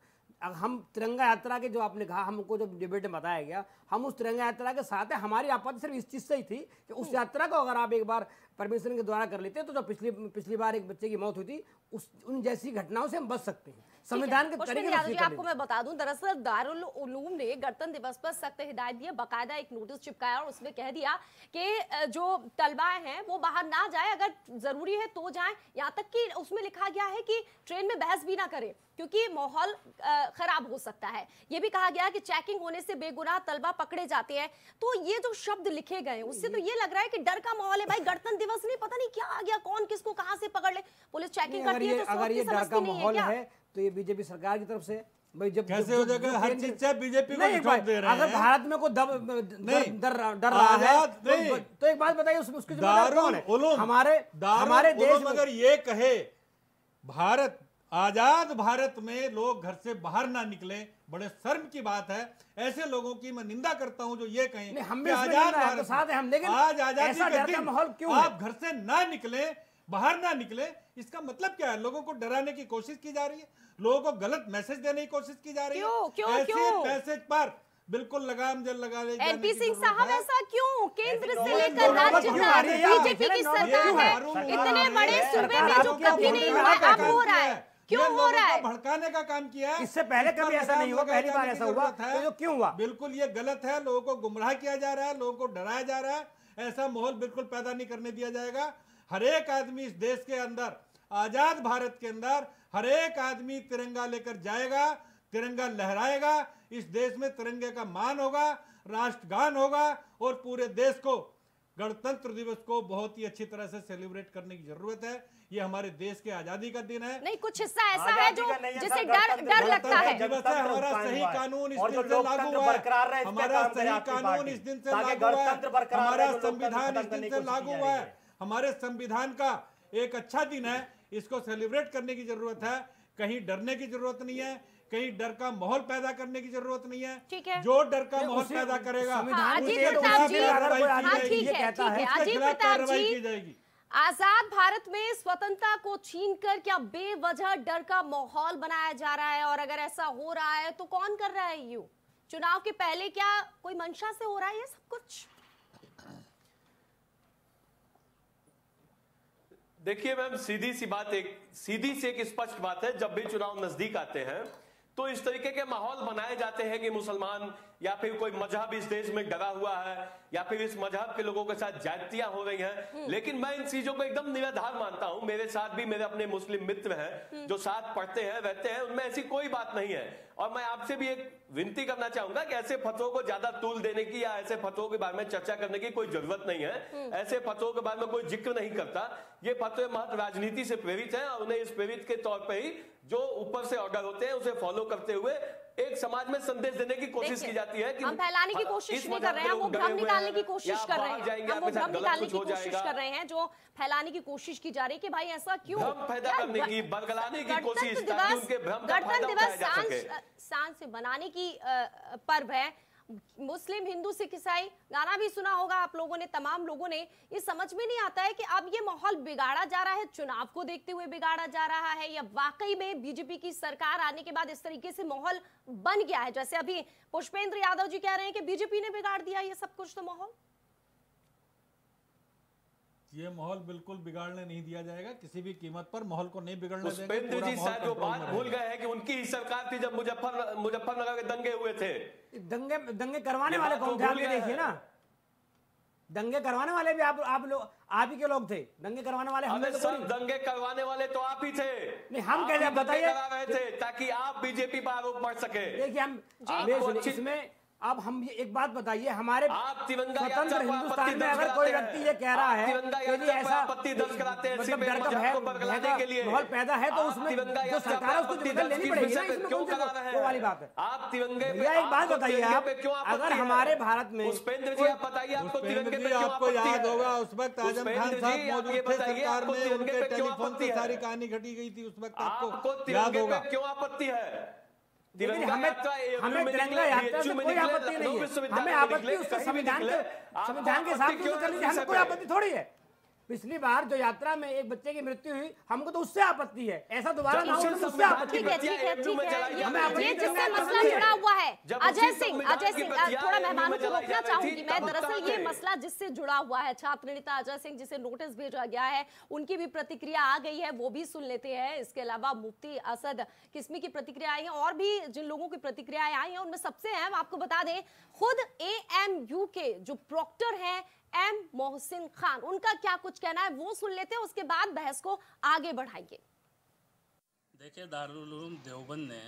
हम तिरंगा यात्रा के जो आपने कहा, हमको जब डिबेट में बताया गया, हम उस तिरंगा यात्रा के साथ है। हमारी आपत्ति सिर्फ इस चीज से ही थी कि उस यात्रा को अगर आप एक बार परमिशन के द्वारा कर लेते तो पिछली बार एक बच्चे की मौत हुई थी, उन जैसी घटनाओं से हम बच सकते हैं संविधान के तरीके से। आपको मैं बता दूं, दरअसल दारुल उलूम ने गणतंत्र दिवस पर सख्त हिदायत दी, बाकायदा एक नोटिस चिपकाया और उसमें कह दिया कि जो तलबाएं हैं वो बाहर ना जाए, अगर जरूरी है तो जाएं, यहाँ तक कि उसमें लिखा गया है कि ट्रेन में बहस भी ना करें क्योंकि माहौल खराब हो सकता है। ये भी कहा गया कि चेकिंग होने से बेगुनाह तलबा पकड़े जाते हैं। तो ये जो शब्द लिखे गए उससे तो ये लग रहा है कि डर का माहौल है भाई, गणतंत्र दिवस नहीं, पता नहीं क्या आ गया, कौन किसको कहां से पकड़ ले, पुलिस चेकिंग करती है। तो अगर ये डर का माहौल है तो ये बीजेपी सरकार की तरफ से भाई, जब कैसे हो जाएगा? हर चीज से बीजेपी को ठोक दे रहे हैं। अगर भारत में कोई डर रहा है तो एक बात बताइए, उसकी जिम्मेदार कौन है? हमारे देश में अगर ये कहे भारत आजाद भारत में लोग घर से बाहर ना निकले, बड़े शर्म की बात है। ऐसे लोगों की मैं निंदा करता हूं जो ये कहें हम आजाद भारत साथ हैं, हम, लेकिन आज आजादी के दिन माहौल क्यों आप घर से ना निकले, बाहर ना निकले, इसका मतलब क्या है? लोगों को डराने की कोशिश की जा रही है, लोगों को गलत मैसेज देने की कोशिश की जा रही है। ऐसे मैसेज पर बिल्कुल लगाम जल लगा ले। एनपी सिंह साहब, ऐसा क्यों? केंद्र से लेकर राज्य तक बीजेपी की सरकार है, इतने बड़े सूबे में जो कभी नहीं हुआ अब हो रहा है, क्यों हो रहा है? भड़काने का काम किया है। इससे पहले कभी ऐसा नहीं हुआ, पहली बार ऐसा हुआ तो जो क्यों हुआ? बिल्कुल ये गलत है, लोगों को गुमराह किया जा रहा है, लोगों को डराया जा रहा है। ऐसा माहौल बिल्कुल पैदा नहीं करने दिया जाएगा। हर एक आदमी इस देश के अंदर, आजाद भारत के अंदर हर एक आदमी तिरंगा लेकर जाएगा, तिरंगा लहराएगा, इस देश में तिरंगे का मान होगा, राष्ट्रगान होगा और पूरे देश को गणतंत्र दिवस को बहुत ही अच्छी तरह से सेलिब्रेट करने की जरूरत है। ये हमारे देश के आजादी का दिन है। नहीं, कुछ हिस्सा ऐसा है जो जिसे डर लगता है। हमारा सही कानून इस दिन से लागू हुआ है, हमारा सही कानून इस दिन से लागू हुआ है, हमारा संविधान इस दिन से लागू हुआ है। हमारे संविधान का एक अच्छा दिन है, इसको सेलिब्रेट करने की जरूरत है। कहीं डरने की जरूरत नहीं है, कहीं डर का माहौल पैदा करने की जरूरत नहीं है। ठीक है, जो डर का माहौल पैदा करेगा कार्रवाई की जाएगी। आजाद भारत में स्वतंत्रता को छीनकर क्या बेवजह डर का माहौल बनाया जा रहा है? और अगर ऐसा हो रहा है तो कौन कर रहा है? यू चुनाव के पहले क्या कोई मंशा से हो रहा है ये सब कुछ? देखिए मैम, सीधी सी एक स्पष्ट बात है, जब भी चुनाव नजदीक आते हैं तो इस तरीके के माहौल बनाए जाते हैं कि मुसलमान या फिर कोई मजहब इस देश में डरा हुआ है या फिर इस मजहब के लोगों के साथ ज्यादतियां हो रही हैं। लेकिन मैं इन चीजों को एकदम निराधार मानता हूं। मेरे साथ भी मेरे अपने मुस्लिम मित्र हैं जो साथ पढ़ते हैं, रहते हैं, उनमें ऐसी कोई बात नहीं है। और मैं आपसे भी एक विनती करना चाहूंगा कि ऐसे फतवों को ज्यादा तूल देने की या ऐसे फतवों के बारे में चर्चा करने की कोई जरूरत नहीं है। ऐसे फतवों के बारे में कोई जिक्र नहीं करता। ये फतवे महज राजनीति से प्रेरित हैं और उन्हें इस प्रेरित के तौर पर ही जो ऊपर से ऑर्डर होते हैं उसे फॉलो करते हुए एक समाज में संदेश देने की कोशिश की जाती है कि हम फैलाने की कोशिश नहीं कर रहे हैं, हम वो भ्रम निकालने की कोशिश कर रहे हैं, हम वो भ्रम निकालने की कोशिश कर रहे हैं जो फैलाने की कोशिश की जा रही है कि भाई ऐसा क्यों, भ्रम पैदा करने की, बरगलाने की कोशिश, ताकि उनके भ्रम का फायदा उठाया जा सके। सांस से बनाने की पर्व है। मुस्लिम, हिंदू, सिख, ईसाई, गाना भी सुना होगा आप लोगों ने, तमाम लोगों ने। ये समझ में नहीं आता है कि अब ये माहौल बिगाड़ा जा रहा है, चुनाव को देखते हुए बिगाड़ा जा रहा है, या वाकई में बीजेपी की सरकार आने के बाद इस तरीके से माहौल बन गया है, जैसे अभी पुष्पेंद्र यादव जी कह रहे हैं कि बीजेपी ने बिगाड़ दिया ये सब कुछ। तो माहौल, ये माहौल बिल्कुल बिगाड़ने नहीं दिया जाएगा, किसी भी कीमत पर माहौल को नहीं बिगड़ने देंगे। पुष्पेंद्र जी शायद वो बात भूल गए हैं कि उनकी ही सरकार थी जब मुजफ्फरनगर के दंगे हुए थे। दंगे करवाने वाले कौन थे? आप ये देखिए ना, दंगे करवाने वाले भी आप ही के लोग थे। दंगे करवाने वाले हम तो सर, दंगे करवाने वाले तो आप ही थे। नहीं, हम कैसे बताइए, करा रहे थे ताकि आप बीजेपी पर आरोप मर सके। देखिए हम इसमें, अब हम ये एक बात बताइए, हमारे स्वतंत्र हिंदुस्तान में अगर कोई व्यक्ति ये कह रहा है कि ऐसा मतलब डर का माहौल पैदा है, तो उसमें जो सरकार है उसको जिम्मेदारी लेनी पड़ेगी ना। इसमें कौन सी वो वाली बात है? आप तिरंगे, भैया एक बात बताइए, आप अगर हमारे भारत में, पुष्पेंद्र जी आप बताइए, आपको तिरंगे पे क्यों आपको याद होगा उस वक्त आजम खान साहब मौजूद थे सरकार में, उनके टेलीफोन पे सारी कहानी घटी गई थी उस वक्त, आपको याद होगा। क्यों आपत्ति है? हमें तिरंगा यात्रा से कोई आपत्ति नहीं है, हमें आपत्ति उसके संविधान के हिसाब से कर लीजिए, हमें कोई आपत्ति थोड़ी है। पिछली बार जो यात्रा में एक बच्चे की मृत्यु हुई, हमको तो उससे आपत्ति है, ऐसा दोबारा ना हो, उससे आपत्ति है। ठीक है। ये जिससे मसला जुड़ा हुआ है, अजय सिंह, थोड़ा मेहमानों को रोकना चाहूंगी मैं। दरअसल ये मसला जिससे जुड़ा हुआ है, छात्र नेता अजय सिंह जिसे नोटिस भेजा गया है, उनकी भी प्रतिक्रिया आ गई है, वो भी सुन लेते हैं। इसके अलावा मुफ्ती असद किस्मी की प्रतिक्रिया आई है, और भी जिन लोगों की प्रतिक्रियाएं आई हैं उनमें सबसे अहम आपको बता दें, खुद AMU के जो प्रॉक्टर हैं M मोहसिन खान, उनका क्या कुछ कहना है वो सुन लेते हैं, उसके बाद बहस को आगे बढ़ाएंगे। देखिए, दारुल उलूम देवबंद ने,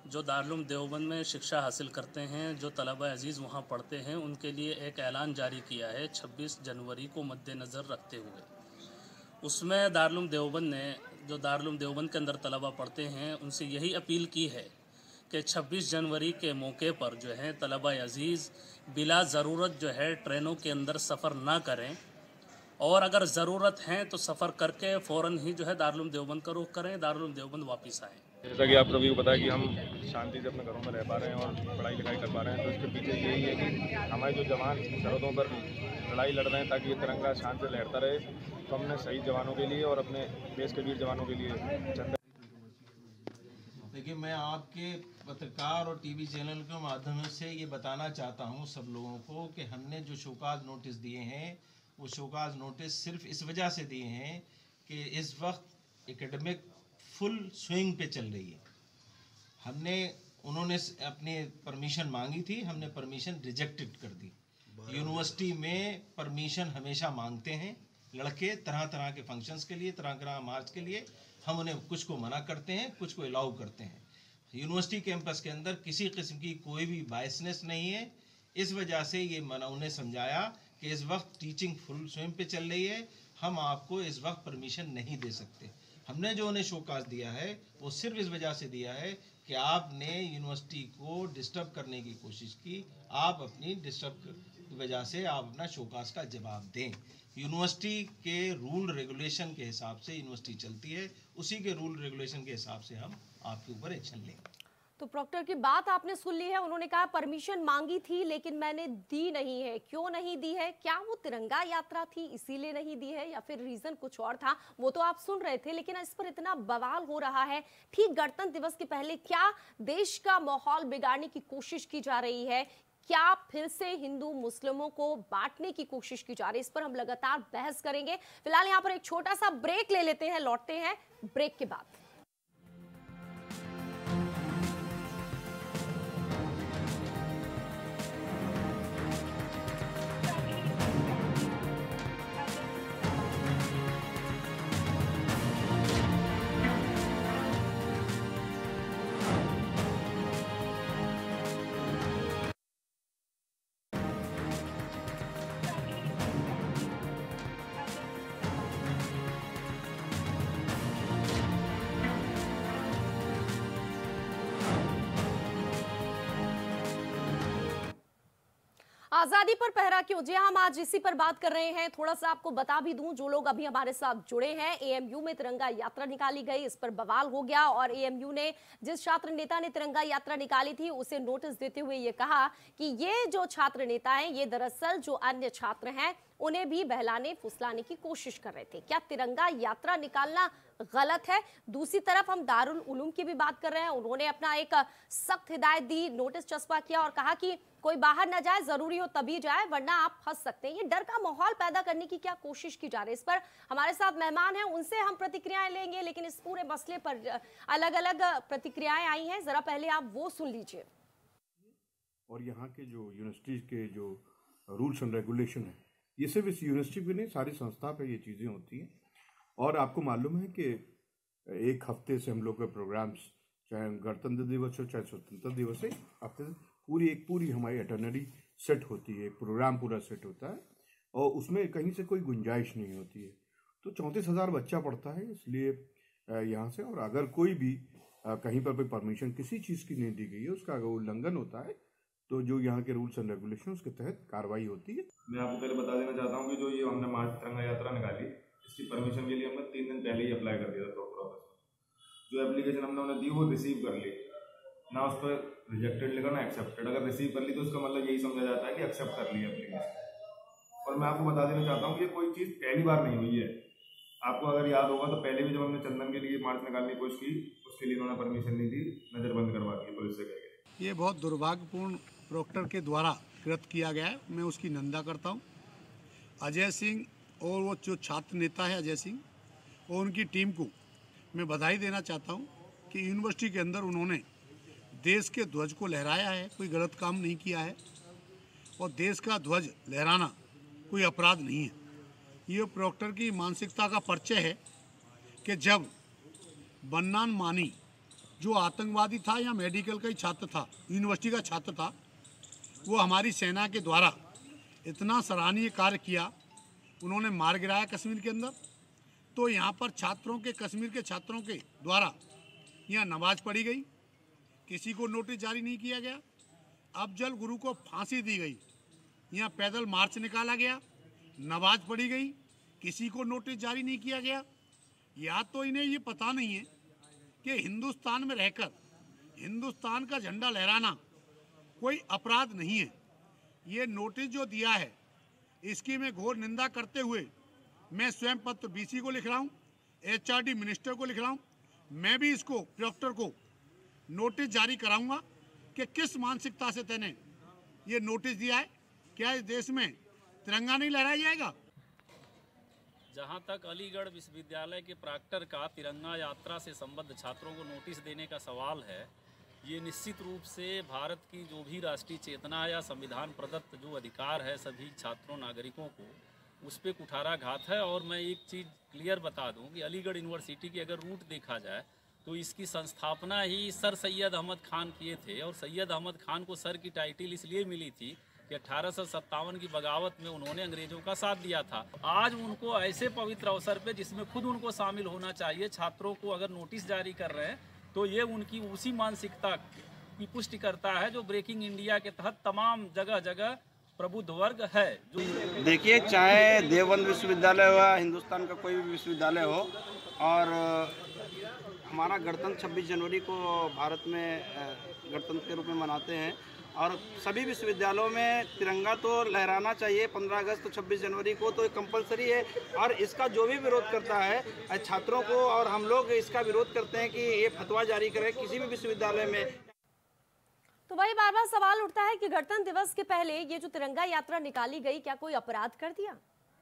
जो दारुल उलूम देवबंद में शिक्षा हासिल करते हैं, जो तलबा अजीज़ वहाँ पढ़ते हैं, उनके लिए एक ऐलान जारी किया है 26 जनवरी को मद्देनज़र रखते हुए। उसमें दारुल उलूम देवबंद ने, जो दारुल उलूम देवबंद के अंदर तलबा पढ़ते हैं, उनसे यही अपील की है कि 26 जनवरी के मौके पर जो है तलबा अजीज़ बिला ज़रूरत जो है ट्रेनों के अंदर सफ़र ना करें, और अगर ज़रूरत है तो सफ़र करके फ़ौरन ही जो है दारुल उलूम देवबंद का रुख करें, दारुल उलूम देवबंद वापस आएँ। जैसा कि आप सभी को पता है कि हम शांति से अपने घरों में रह पा रहे हैं और पढ़ाई लिखाई कर पा रहे हैं, तो इसके पीछे यही है कि हमारे जो जवान सरहदों पर लड़ाई लड़ रहे हैं ताकि ये तिरंगा शान से लहरता रहे, तो हमने शहीद जवानों के लिए और अपने देश के वीर जवानों के लिए चंदा। देखिए, मैं आपके पत्रकार और टीवी चैनल के माध्यम से ये बताना चाहता हूँ सब लोगों को कि हमने जो शोकाज नोटिस दिए हैं, वो शोकाज नोटिस सिर्फ इस वजह से दिए हैं कि इस वक्त एकेडमिक फुल स्विंग पे चल रही है। उन्होंने अपनी परमिशन मांगी थी, हमने परमिशन रिजेक्टेड कर दी। यूनिवर्सिटी में परमिशन हमेशा मांगते हैं लड़के, तरह तरह के फंक्शंस के लिए, तरह तरह मार्च के लिए। हम उन्हें कुछ को मना करते हैं, कुछ को अलाउ करते हैं। यूनिवर्सिटी कैंपस के अंदर किसी किस्म की कोई भी बायसनेस नहीं है। इस वजह से ये उन्हें समझाया कि इस वक्त टीचिंग फुल स्विंग पे चल रही है, हम आपको इस वक्त परमिशन नहीं दे सकते। हमने जो उन्हें शोकाज दिया है वो सिर्फ इस वजह से दिया है कि आपने यूनिवर्सिटी को डिस्टर्ब करने की कोशिश की, आप अपनी डिस्टर्ब की वजह से आप अपना शोकाज का जवाब दें। यूनिवर्सिटी के रूल रेगुलेशन के हिसाब से यूनिवर्सिटी चलती है, उसी के रूल रेगुलेशन के हिसाब से हम आपके ऊपर एक्शन लेंगे। तो प्रॉक्टर की बात आपने सुन ली है, उन्होंने कहा परमिशन मांगी थी लेकिन मैंने दी नहीं है। क्यों नहीं दी है? क्या वो तिरंगा यात्रा थी इसीलिए नहीं दी है, या फिर रीजन कुछ और था? वो तो आप सुन रहे थे, लेकिन इस पर इतना बवाल हो रहा है ठीक गणतंत्र दिवस के पहले। क्या देश का माहौल बिगाड़ने की कोशिश की जा रही है? क्या फिर से हिंदू मुस्लिमों को बांटने की कोशिश की जा रही है? इस पर हम लगातार बहस करेंगे। फिलहाल यहाँ पर एक छोटा सा ब्रेक ले लेते हैं, लौटते हैं ब्रेक के बाद। आजादी पर पहरा क्यों, जी हम आज इसी पर बात कर रहे हैं। थोड़ा सा आपको बता भी दूं, जो लोग अभी हमारे साथ जुड़े हैं, एएमयू में तिरंगा यात्रा निकाली गई, इस पर बवाल हो गया और एएमयू ने जिस छात्र नेता ने तिरंगा यात्रा निकाली थी उसे नोटिस देते हुए ये कहा कि ये जो छात्र नेता हैं ये दरअसल जो अन्य छात्र हैं उन्हें भी बहलाने फुसलाने की कोशिश कर रहे थे। क्या तिरंगा यात्रा निकालना गलत है? दूसरी तरफ हम दारुल उलूम की भी बात कर रहे हैं, उन्होंने अपना एक सख्त हिदायत दी, नोटिस चस्पा किया और कहा कि कोई बाहर न जाए, जरूरी हो तभी जाए वरना आप फंस सकते हैं। ये डर का माहौल पैदा करने की क्या कोशिश की जा रही है? इस पर हमारे साथ मेहमान हैं, उनसे हम प्रतिक्रियाएं लेंगे, लेकिन इस पूरे मसले पर अलग अलग प्रतिक्रियाएं आई हैं, जरा पहले आप वो सुन लीजिए। और यहाँ के जो यूनिवर्सिटीज के जो रूल्स एंड रेगुलेशन है, ये सिर्फ इस यूनिवर्सिटी पे नहीं, सारी संस्था पे ये चीज़ें होती हैं। और आपको मालूम है कि एक हफ्ते से हम लोग के प्रोग्राम्स, चाहे गणतंत्र दिवस हो चाहे स्वतंत्रता दिवस है, हफ्ते से पूरी हमारी अटर्नरी सेट होती है, एक प्रोग्राम पूरा सेट होता है और उसमें कहीं से कोई गुंजाइश नहीं होती है। तो 34,000 बच्चा पढ़ता है, इसलिए यहाँ से, और अगर कोई भी कहीं पर कोई परमिशन किसी चीज़ की नहीं दी गई है, उसका अगर उल्लंघन होता है तो जो यहाँ के रूल्स एंड रेगुलेशन के तहत कार्रवाई होती है। मैं आपको पहले बता देना चाहता हूँ कि जो ये हमने मार्च तिरंगा यात्रा निकाली, इसकी परमिशन के लिए हमने 3 दिन पहले ही अप्लाई कर दिया था प्रॉपर ऑफिस में। जो एप्लीकेशन हमने उन्हें दी वो रिसीव कर ली, ना उस पर रिजेक्टेड लिखा ना एक्सेप्टेड। अगर रिसीव कर ली तो उसका मतलब यही समझा जाता है कि एक्सेप्ट कर ली एप्लीकेशन। और मैं आपको बता देना चाहता हूँ कि ये कोई चीज़ पहली बार नहीं हुई है। आपको अगर याद होगा तो पहले भी जब हमने चंदन के लिए मार्च निकालने की कोशिश की, उसके लिए उन्होंने परमिशन नहीं दी, नज़रबंद करवा दी पुलिस से कह। ये बहुत दुर्भाग्यपूर्ण प्रॉक्टर के द्वारा कृत किया गया है, मैं उसकी निंदा करता हूँ। अजय सिंह और वो जो छात्र नेता है अजय सिंह और उनकी टीम को मैं बधाई देना चाहता हूँ कि यूनिवर्सिटी के अंदर उन्होंने देश के ध्वज को लहराया है, कोई गलत काम नहीं किया है और देश का ध्वज लहराना कोई अपराध नहीं है। ये प्रॉक्टर की मानसिकता का परिचय है कि जब बन्नान मानी जो आतंकवादी था या मेडिकल का ही छात्र था, यूनिवर्सिटी का छात्र था, वो हमारी सेना के द्वारा इतना सराहनीय कार्य किया, उन्होंने मार गिराया कश्मीर के अंदर। तो यहाँ पर छात्रों के, कश्मीर के छात्रों के द्वारा यहाँ नमाज पढ़ी गई, किसी को नोटिस जारी नहीं किया गया। अफजल गुरु को फांसी दी गई, यहाँ पैदल मार्च निकाला गया, नमाज पढ़ी गई, किसी को नोटिस जारी नहीं किया गया। या तो इन्हें ये पता नहीं है कि हिंदुस्तान में रहकर हिंदुस्तान का झंडा लहराना कोई अपराध नहीं है। ये नोटिस जो दिया है इसकी मैं घोर निंदा करते हुए मैं स्वयं पत्र बीसी को लिख रहा हूँ, एचआरडी मिनिस्टर को लिख रहा हूँ। मैं भी इसको प्रॉक्टर को नोटिस जारी कराऊंगा कि किस मानसिकता से तूने ये नोटिस दिया है। क्या इस देश में तिरंगा नहीं लहराया जाएगा? जहां तक अलीगढ़ विश्वविद्यालय के प्रॉक्टर का तिरंगा यात्रा से संबद्ध छात्रों को नोटिस देने का सवाल है, ये निश्चित रूप से भारत की जो भी राष्ट्रीय चेतना या संविधान प्रदत्त जो अधिकार है सभी छात्रों नागरिकों को, उस पर कुठाराघात है। और मैं एक चीज़ क्लियर बता दूं कि अलीगढ़ यूनिवर्सिटी की अगर रूट देखा जाए तो इसकी संस्थापना ही सर सैयद अहमद खान किए थे और सैयद अहमद खान को सर की टाइटल इसलिए मिली थी कि 1857 की बगावत में उन्होंने अंग्रेजों का साथ दिया था। आज उनको ऐसे पवित्र अवसर पे जिसमें खुद उनको शामिल होना चाहिए, छात्रों को अगर नोटिस जारी कर रहे हैं तो ये उनकी उसी मानसिकता की पुष्टि करता है जो ब्रेकिंग इंडिया के तहत तमाम जगह जगह प्रबुद्ध वर्ग है। जो देखिए, चाहे देवबंद विश्वविद्यालय हो या हिंदुस्तान का कोई भी विश्वविद्यालय हो, और हमारा गणतंत्र 26 जनवरी को भारत में गणतंत्र के रूप में मनाते हैं और सभी विश्वविद्यालयों में तिरंगा तो लहराना चाहिए। 15 अगस्त तो 26 जनवरी को तो कंपलसरी है और इसका जो भी विरोध करता है छात्रों को, और हम लोग इसका विरोध करते हैं कि ये फतवा जारी करें किसी भी विश्वविद्यालय में। तो वही बार बार सवाल उठता है कि गणतंत्र दिवस के पहले ये जो तिरंगा यात्रा निकाली गई, क्या कोई अपराध कर दिया?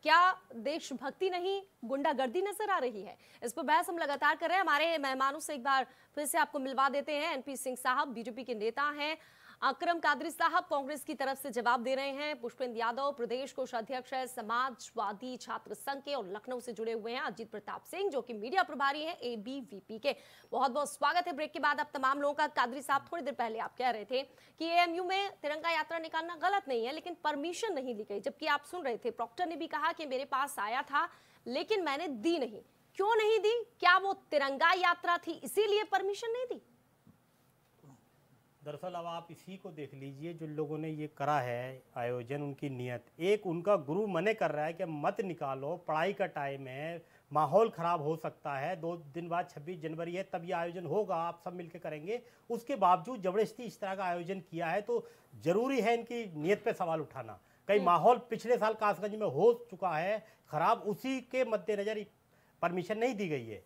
क्या देशभक्ति नहीं, गुंडागर्दी नजर आ रही है? इस पर बहस हम लगातार कर रहे हैं। हमारे मेहमानों से एक बार फिर से आपको मिलवा देते हैं। एनपी सिंह साहब बीजेपी के नेता हैं, अकरम कादरी साहब कांग्रेस की तरफ से जवाब दे रहे हैं, पुष्पेंद्र यादव प्रदेश कोषाध्यक्ष है समाजवादी छात्र संघ के और लखनऊ से जुड़े हुए हैं अजीत प्रताप सिंह जो कि मीडिया प्रभारी हैं एबीवीपी के। बहुत बहुत स्वागत है ब्रेक के बाद आप तमाम लोगों का। कादरी साहब, थोड़ी देर पहले आप कह रहे थे कि एएमयू में तिरंगा यात्रा निकालना गलत नहीं है, लेकिन परमिशन नहीं ली गई, जबकि आप सुन रहे थे प्रॉक्टर ने भी कहा कि मेरे पास आया था लेकिन मैंने दी नहीं। क्यों नहीं दी? क्या वो तिरंगा यात्रा थी इसीलिए परमिशन नहीं दी? दरअसल अब आप इसी को देख लीजिए, जो लोगों ने ये करा है आयोजन, उनकी नियत, एक उनका गुरु मने कर रहा है कि मत निकालो, पढ़ाई का टाइम है, माहौल ख़राब हो सकता है, 2 दिन बाद 26 जनवरी है, तब ये आयोजन होगा, आप सब मिलकर करेंगे। उसके बावजूद ज़बरदस्ती इस तरह का आयोजन किया है, तो ज़रूरी है इनकी नियत पे सवाल उठाना। कई माहौल पिछले साल कासगंज में हो चुका है ख़राब, उसी के मद्देनज़र परमिशन नहीं दी गई है।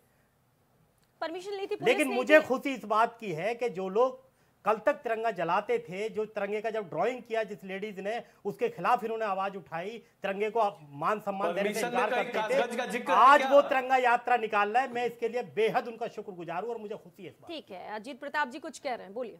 परमिशन ली थी, लेकिन मुझे खुशी इस बात की है कि जो लोग कल तक तिरंगा जलाते थे, जो तिरंगे का जब ड्राइंग किया जिस लेडीज ने, उसके खिलाफ इन्होंने आवाज उठाई, तिरंगे को मान सम्मान देने से इनकार करते थे, आज वो तिरंगा यात्रा निकाल रहे हैं। मैं इसके लिए बेहद उनका शुक्रगुजार हूं और मुझे खुशी है इस बात। ठीक है, अजीत प्रताप जी कुछ कह रहे हैं, बोलिए।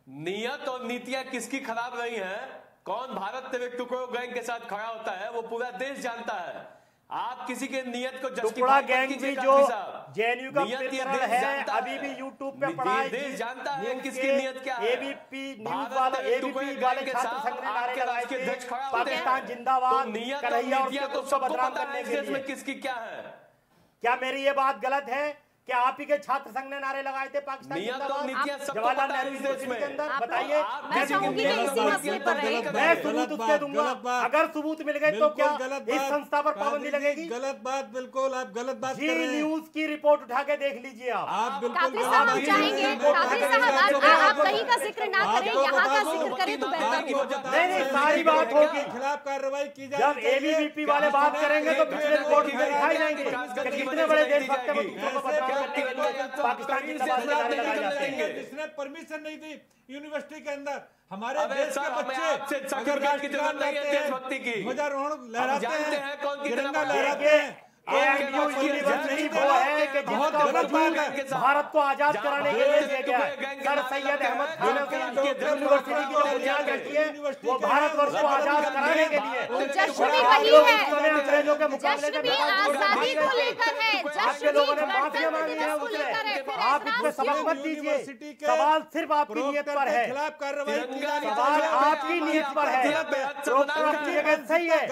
नियत और नीतियां किसकी खराब रही हैं, कौन भारत तेरे टुकड़ों गैंग के साथ खड़ा होता है, वो पूरा देश जानता है। आप किसी के नियत को टुकड़ा गैंग भी जो जेएनयू का प्रकरण है, अभी भी यूट्यूब पे पड़ा है, देश जानता है किसकी नियत क्या है। एबीपी न्यूज वाले, एबीपी वाले छात्र संघ ने नारे लगाए थे, पाकिस्तान जिंदाबाद, कन्हैया और उसको बदनाम करने के लिए। किसकी क्या है? क्या मेरी ये बात गलत है? क्या आप ही के छात्र संघ ने नारे लगाए थे पाकिस्तान जिंदाबाद जवाहरलाल नेहरू यूनिवर्सिटी के अंदर? बताइए, मैं सबूत उसके दूंगा। अगर सबूत मिल गए तो क्या इस संस्था पर पाबंदी लगेगी? गलत बात, बिल्कुल आप गलत बात कर रहे हैं। न्यूज की रिपोर्ट उठा के देख लीजिए आप बिल्कुल काफी साहब हम चाहेंगे, काफी साहब आप कहीं का जिक्र ना करें, यहाँ का जिक्र करें तो बेहतर होगा। नहीं, सारी बात होगी, खिलाफ कार्रवाई की जाए। जब एबीवीपी वाले बात करेंगे तो पिछले रिपोर्ट में दिखाई जाएंगे कि कितने बड़े देशभक्त हैं पाकिस्तान की जिसने परमिशन नहीं दी यूनिवर्सिटी के अंदर। हमारे देश के बच्चे देशभक्ति की ध्वजारोहण लहराते हैं, तिरंगा लहराते हैं। भारत को आजाद कराने के लिए दिया गया सर सैयद अहमद खान यूनिवर्सिटी की जो बुनियाद रखी है, वो भारतवर्ष को आजाद कराने के लिए अंग्रेजों के मुकाबले आजादी को लेकर है। आपके लोगों ने माफिया मांगी है उससे, आप इसमें सबक मत दीजिए। सवाल सिर्फ आपकी नियत पर है, खिलाफ कार्रवाई, सवाल आपकी नियत पर है। सही है,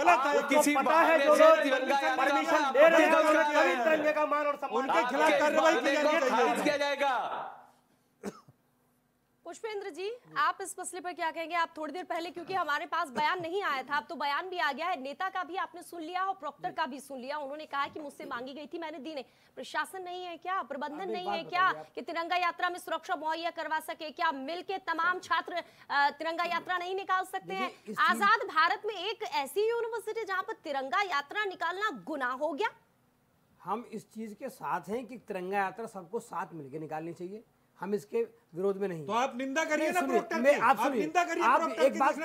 किसी पता है जो लोग परमिशन तिरंगे का मान और सम्मान उनके खिलाफ कार्रवाई किया जाएगा। पुष्पेंद्र जी, आप इस मसले पर क्या कहेंगे? आप थोड़ी देर पहले, क्योंकि हमारे पास बयान नहीं आया था, अब तो बयान भी आ गया है, नेता का भी आपने सुन लिया और प्रॉक्टर का भी सुन लिया। उन्होंने कहा कि मुझसे मांगी गई थी, मैंने दी नहीं। प्रशासन नहीं है क्या, प्रबंधन नहीं है क्या कि तिरंगा यात्रा में सुरक्षा मुहैया करवा सके? क्या मिलके तमाम छात्र तिरंगा यात्रा नहीं निकाल सकते हैं? आजाद भारत में एक ऐसी यूनिवर्सिटी जहां पर तिरंगा यात्रा निकालना गुनाह हो गया। हम इस चीज के साथ हैं कि तिरंगा यात्रा सबको साथ मिलकर निकालनी चाहिए, हम इसके विरोध में नहीं। तो आप निंदा करिए ना प्रोक्टर की। आप निंदा करिए, एक बात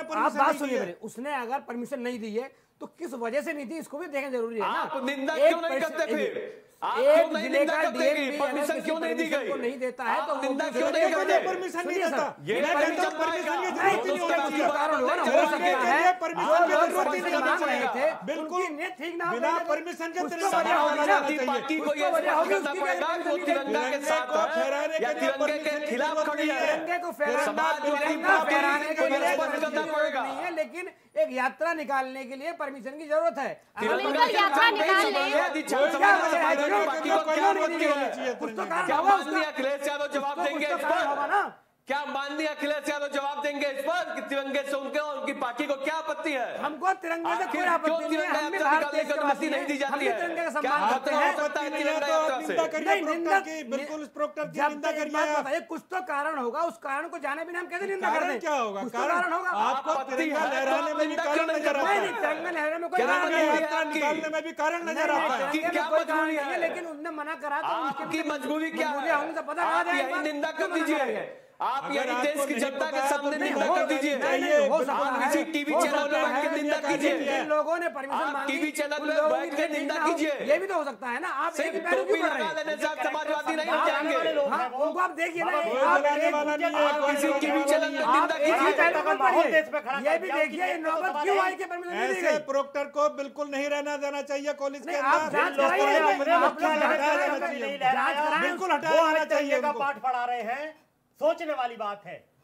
सुनिए मेरे, उसने अगर परमिशन नहीं दी है तो किस वजह से नहीं दी, इसको भी देखना जरूरी है ना। आप निंदा क्यों नहीं करते फिर? एक जिले का डीएम परमिशन क्यों नहीं दी गई? नहीं देता है तो निंदा क्यों नहीं करते? परमिशन नहीं देता, ये परमिशन की जरूरत नहीं कारण होगा ना, हो सकता है परमिशन की जरूरत ही नहीं मांग रहे थे, बिल्कुल ठीक ना, बिना परमिशन के पार्टी को ये करना पड़ेगा वो तिरंगा के साथ है या तिरंगे के खिलाफ खड़ी है। तिरंगे को फहराने के लिए परमिशन नहीं है, लेकिन एक यात्रा निकालने के लिए परमिशन की जरूरत है। यात्रा अखिलेश यादव जवाब देंगे इस पर? क्या माननीय अखिलेश यादव जवाब देंगे इस पर कि तिरंगे से उनके और उनकी पार्टी को क्या आपत्ति है? हमको तिरंगे से कोई आपत्ति नहीं है, हम भी भारत देश के वासी नहीं दी जाती है। तिरंगे का सम्मान करते हैं। बिल्कुल प्रोक्टर की निंदा करिए। कुछ तो कारण होगा, उस कारण को जाने बिना हम कैसे निंदा करते हैं? क्या होगा? कारण होगा आपको तिरंगा लहराने में भी कारण नजर आता है, तिरंगा लहराने में कोई यात्रा निकालने में भी कारण नजर आता है। क्या मजबूरी है? लेकिन उनने मना करा तो आपकी मजबूरी क्या है? होने से पता कहा जाएगा। यही निंदा कर दीजिए, आप यही देश की जनता के सामने निंदा कर दीजिए। आप किसी टीवी चैनल में बैठ के निंदा कीजिए, जिन लोगों ने परमिशन मांगी टीवी चैनल में बैठ के निंदा कीजिए। ये भी तो हो सकता है ना, आप एक टोपी लगा लेने से आप समाजवादी नहीं हो जाएंगे। उनको आप देखिए ना, आप किसी टीवी चैनल में निंदा कीजिए। ये भी देखिए नौबत क्यों आई कि परमिशन नहीं दी गई। प्रोक्टर को बिल्कुल नहीं रहना देना चाहिए कॉलेज के अंदर, बिल्कुल हटाना चाहिए। का पाठ पढ़ा रहे हैं, सोचने वाली बात है।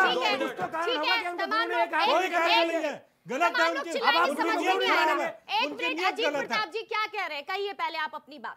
होगा। ठीक है, कुछ तो कारण ठीक होगा है, कि उनके तमाम मुंह में लोग एक कोई एक- कारण एक- नहीं है, गलत है तमाम लोग उनकी, चिल्लाएंगे, उनकी समझ में नीयत नहीं आ रहा। गलत है, एक उनकी मिनट, नीयत अजीत गलत है। प्रताप जी क्या कह रहे हैं, कहिए पहले आप अपनी बात।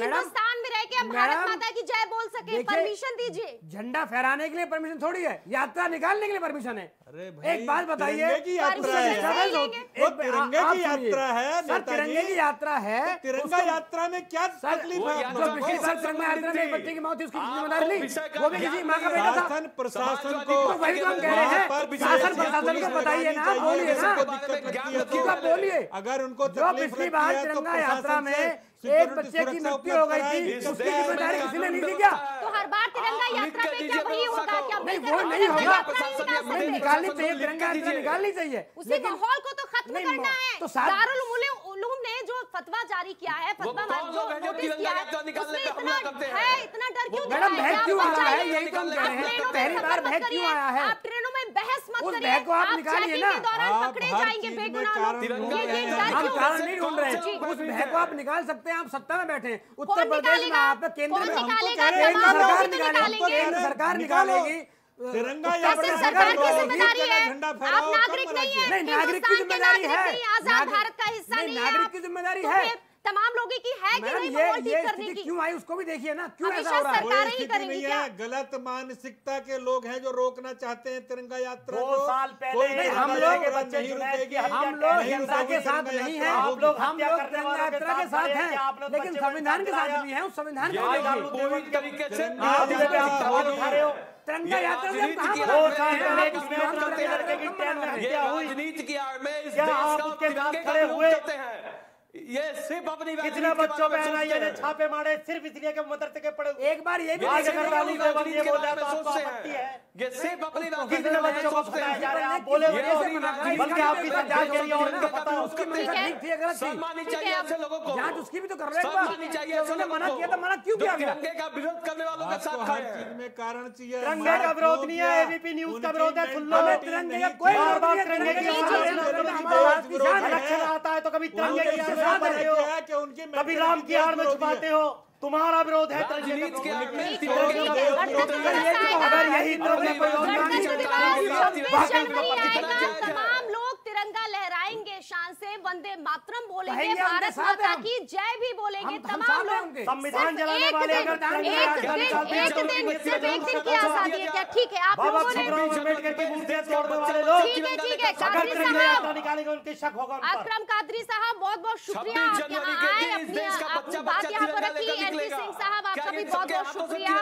हिंदुस्तान में रह के हम भारत माता की जय बोल सके, परमिशन दीजिए। झंडा फहराने के लिए परमिशन थोड़ी है, यात्रा निकालने के लिए परमिशन परमिशन है? अरे भाई, एक बात बताइए, तिरंगे की यात्रा है, वो तिरंगे की यात्रा है, सर तिरंगे की यात्रा है, तिरंगा यात्रा में क्या तकलीफ है? जो पिछली साल तिरंगा यात्रा में एक बच्चे की मौत हुई उसकी जिम्मेदारी नहीं, वो भी किसी माँ का बेटा था। शासन प्रशासन को वही तो हम कह रहे हैं, शासन प्रशासन को बताइए ना, बोलिए ना, बोलिए। अगर उनको जो पिछली बार तिरंगा यात्रा में एक बच्चे की मृत्यु हो गई थी, उसकी जिम्मेदारी किसी ने नहीं ली क्या? तो हर बार तिरंगा यात्रा में क्या वही होगा? क्या नहीं, वो नहीं होगा, नहीं निकालनी चाहिए, तिरंगा यात्रा निकालनी चाहिए, उसी माहौल को तो खत्म करना है। तो दारुल उलूम ने जो फतवा जारी किया है, फतवा जो नोटिस किया है, उसमें इतना डर क्यों? मैडम बहक क्यों आ रहा है? यही तो हम कह रहे हैं, पहली बार बहक क्यों आया है? आप ट्रेनों में बहस मत उस करिए, बहक को आप निकालिए ना, के दौरान पकड़े जाएंगे बेगुनाह लोग। हम कारण नहीं ढूंढ रहे हैं, उस बहक को आप निकाल सकते हैं, आप सत्ता में बैठे हैं, उत्तर प्रदेश में आप केंद्र में, केंद्र सरकार निकालेगी, तिरंगा सरकार की जिम्मेदारी है, आप नागरिक नहीं है, नहीं नागरिक की जिम्मेदारी है, आजाद भारत का हिस्सा नहीं है, नागरिक की जिम्मेदारी है, तमाम लोगों की है कि नहीं माहौल ठीक करने की? क्यों आई उसको भी देखिए ना, क्यों ऐसा हमेशा हो रहा है? सरकार ही करेंगी क्या? गलत मानसिकता के लोग हैं जो रोकना चाहते हैं तिरंगा यात्रा 2 साल पहले हम लोग के बच्चे जुनैद की हत्या हम लोग हिंसा के साथ नहीं हैं, आप लोग हम हत्या लोग करने तिरंगा वालों के यात्रा के साथ हैं, लेकिन संविधान के साथ भी हैं, उस संविधान को पूरी तरीके से तिरंगा यात्रा से हम कहाँ राजनीति की आड़ में इस क्या देश आप का उसके साथ तिरंगे का खड़े विरोध हुए? करते हैं? ये सिर्फ अपनी कितने बच्चों पे एनआईए ने छापे मारे सिर्फ इसलिए कि मदरसे के पढ़े? एक बार ये भी आज अगर गाली देवबंद ये बोल रहा है तो आपको सोचते आपत्ति हैं। है? ये सिर्फ अपनी कितने बच्चों को फंसाया जा रहा है? आप बोले बल्कि आपकी सरकार के लिए और इनको पता है उसकी मंशा ठीक थी, गलत थी, सम्मानी चाहिए ऐसे लोगों को, जांच उसकी भी तो कर लो एक सम्मानी बार, चाहिए ऐसे लोगों मना को किया था, मना क्यों किया गया? तिरंगे का विरोध करने वालों के साथ खड़े हैं। चीज में कारण चाहिए, तिरंगे का विरोध नहीं है, एबीपी न्यूज का विरोध है, सुन लो। हमें तिरंगे का कोई बार बार विरोध नहीं तिरंगे है, की इलेक्शन आता है तो कभी तिरंगे की आड़ में हो, कभी राम की आड़ में छुपाते हो, तुम्हारा विरोध है राजनीति के आड़ में अगर यही तमाम लोग तिरंगा लहराएंगे, शान से वंदे मातरम बोलेंगे, कहेंगे, भारत उनके साथ माता हैं की जय भी बोलेंगे, हम तमाम सामने लोग। होंगे। संविधान जलाने वाले अगर एक दिन सिर्फ एक दिन की आजादी है क्या? ठीक है, आप लोगों ने अम्बेडकर की मूर्तियां तोड़ने वाले लोग ठीक है अगर कादरी तिरंगा यात्रा साहब, निकालेंगे उनके शक होगा उन पर। अकरम कादरी साहब बहुत बहुत शुक्रिया, आप यहाँ आए, अपनी बात यहाँ पर रखी। एनपी सिंह साहब आपका भी बहुत बहुत शुक्रिया,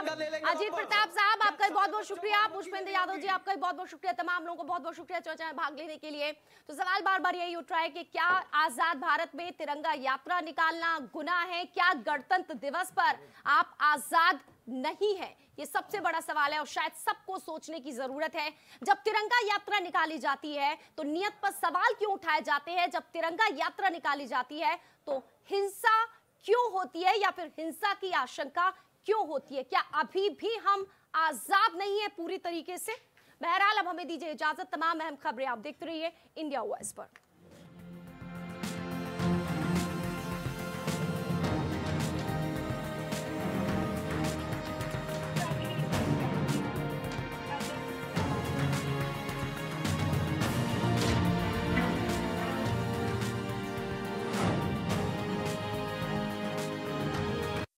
अजीत प्रताप साहब आपका भी बहुत बहुत शुक्रिया, पुष्पेंद्र यादव जी आपका भी बहुत बहुत शुक्रिया, तमाम लोगों को बहुत बहुत शुक्रिया चर्चा में भाग लेने के लिए। तो सवाल बार बार यही उठ रहा है कि क्या आजाद भारत में तिरंगा यात्रा निकालना गुनाह है? क्या गणतंत्र दिवस पर आप आजाद नहीं है? ये सबसे बड़ा सवाल है और शायद सबको सोचने की जरूरत है। जब तिरंगा यात्रा निकाली जाती है तो नियत पर सवाल क्यों उठाए जाते हैं? जब तिरंगा यात्रा निकाली जाती है तो हिंसा क्यों होती है या फिर हिंसा की आशंका क्यों होती है? क्या अभी भी हम आजाद नहीं है पूरी तरीके से? बहरहाल अब हमें दीजिए इजाजत। तमाम अहम खबरें आप देखते रहिए इंडिया वॉइस पर।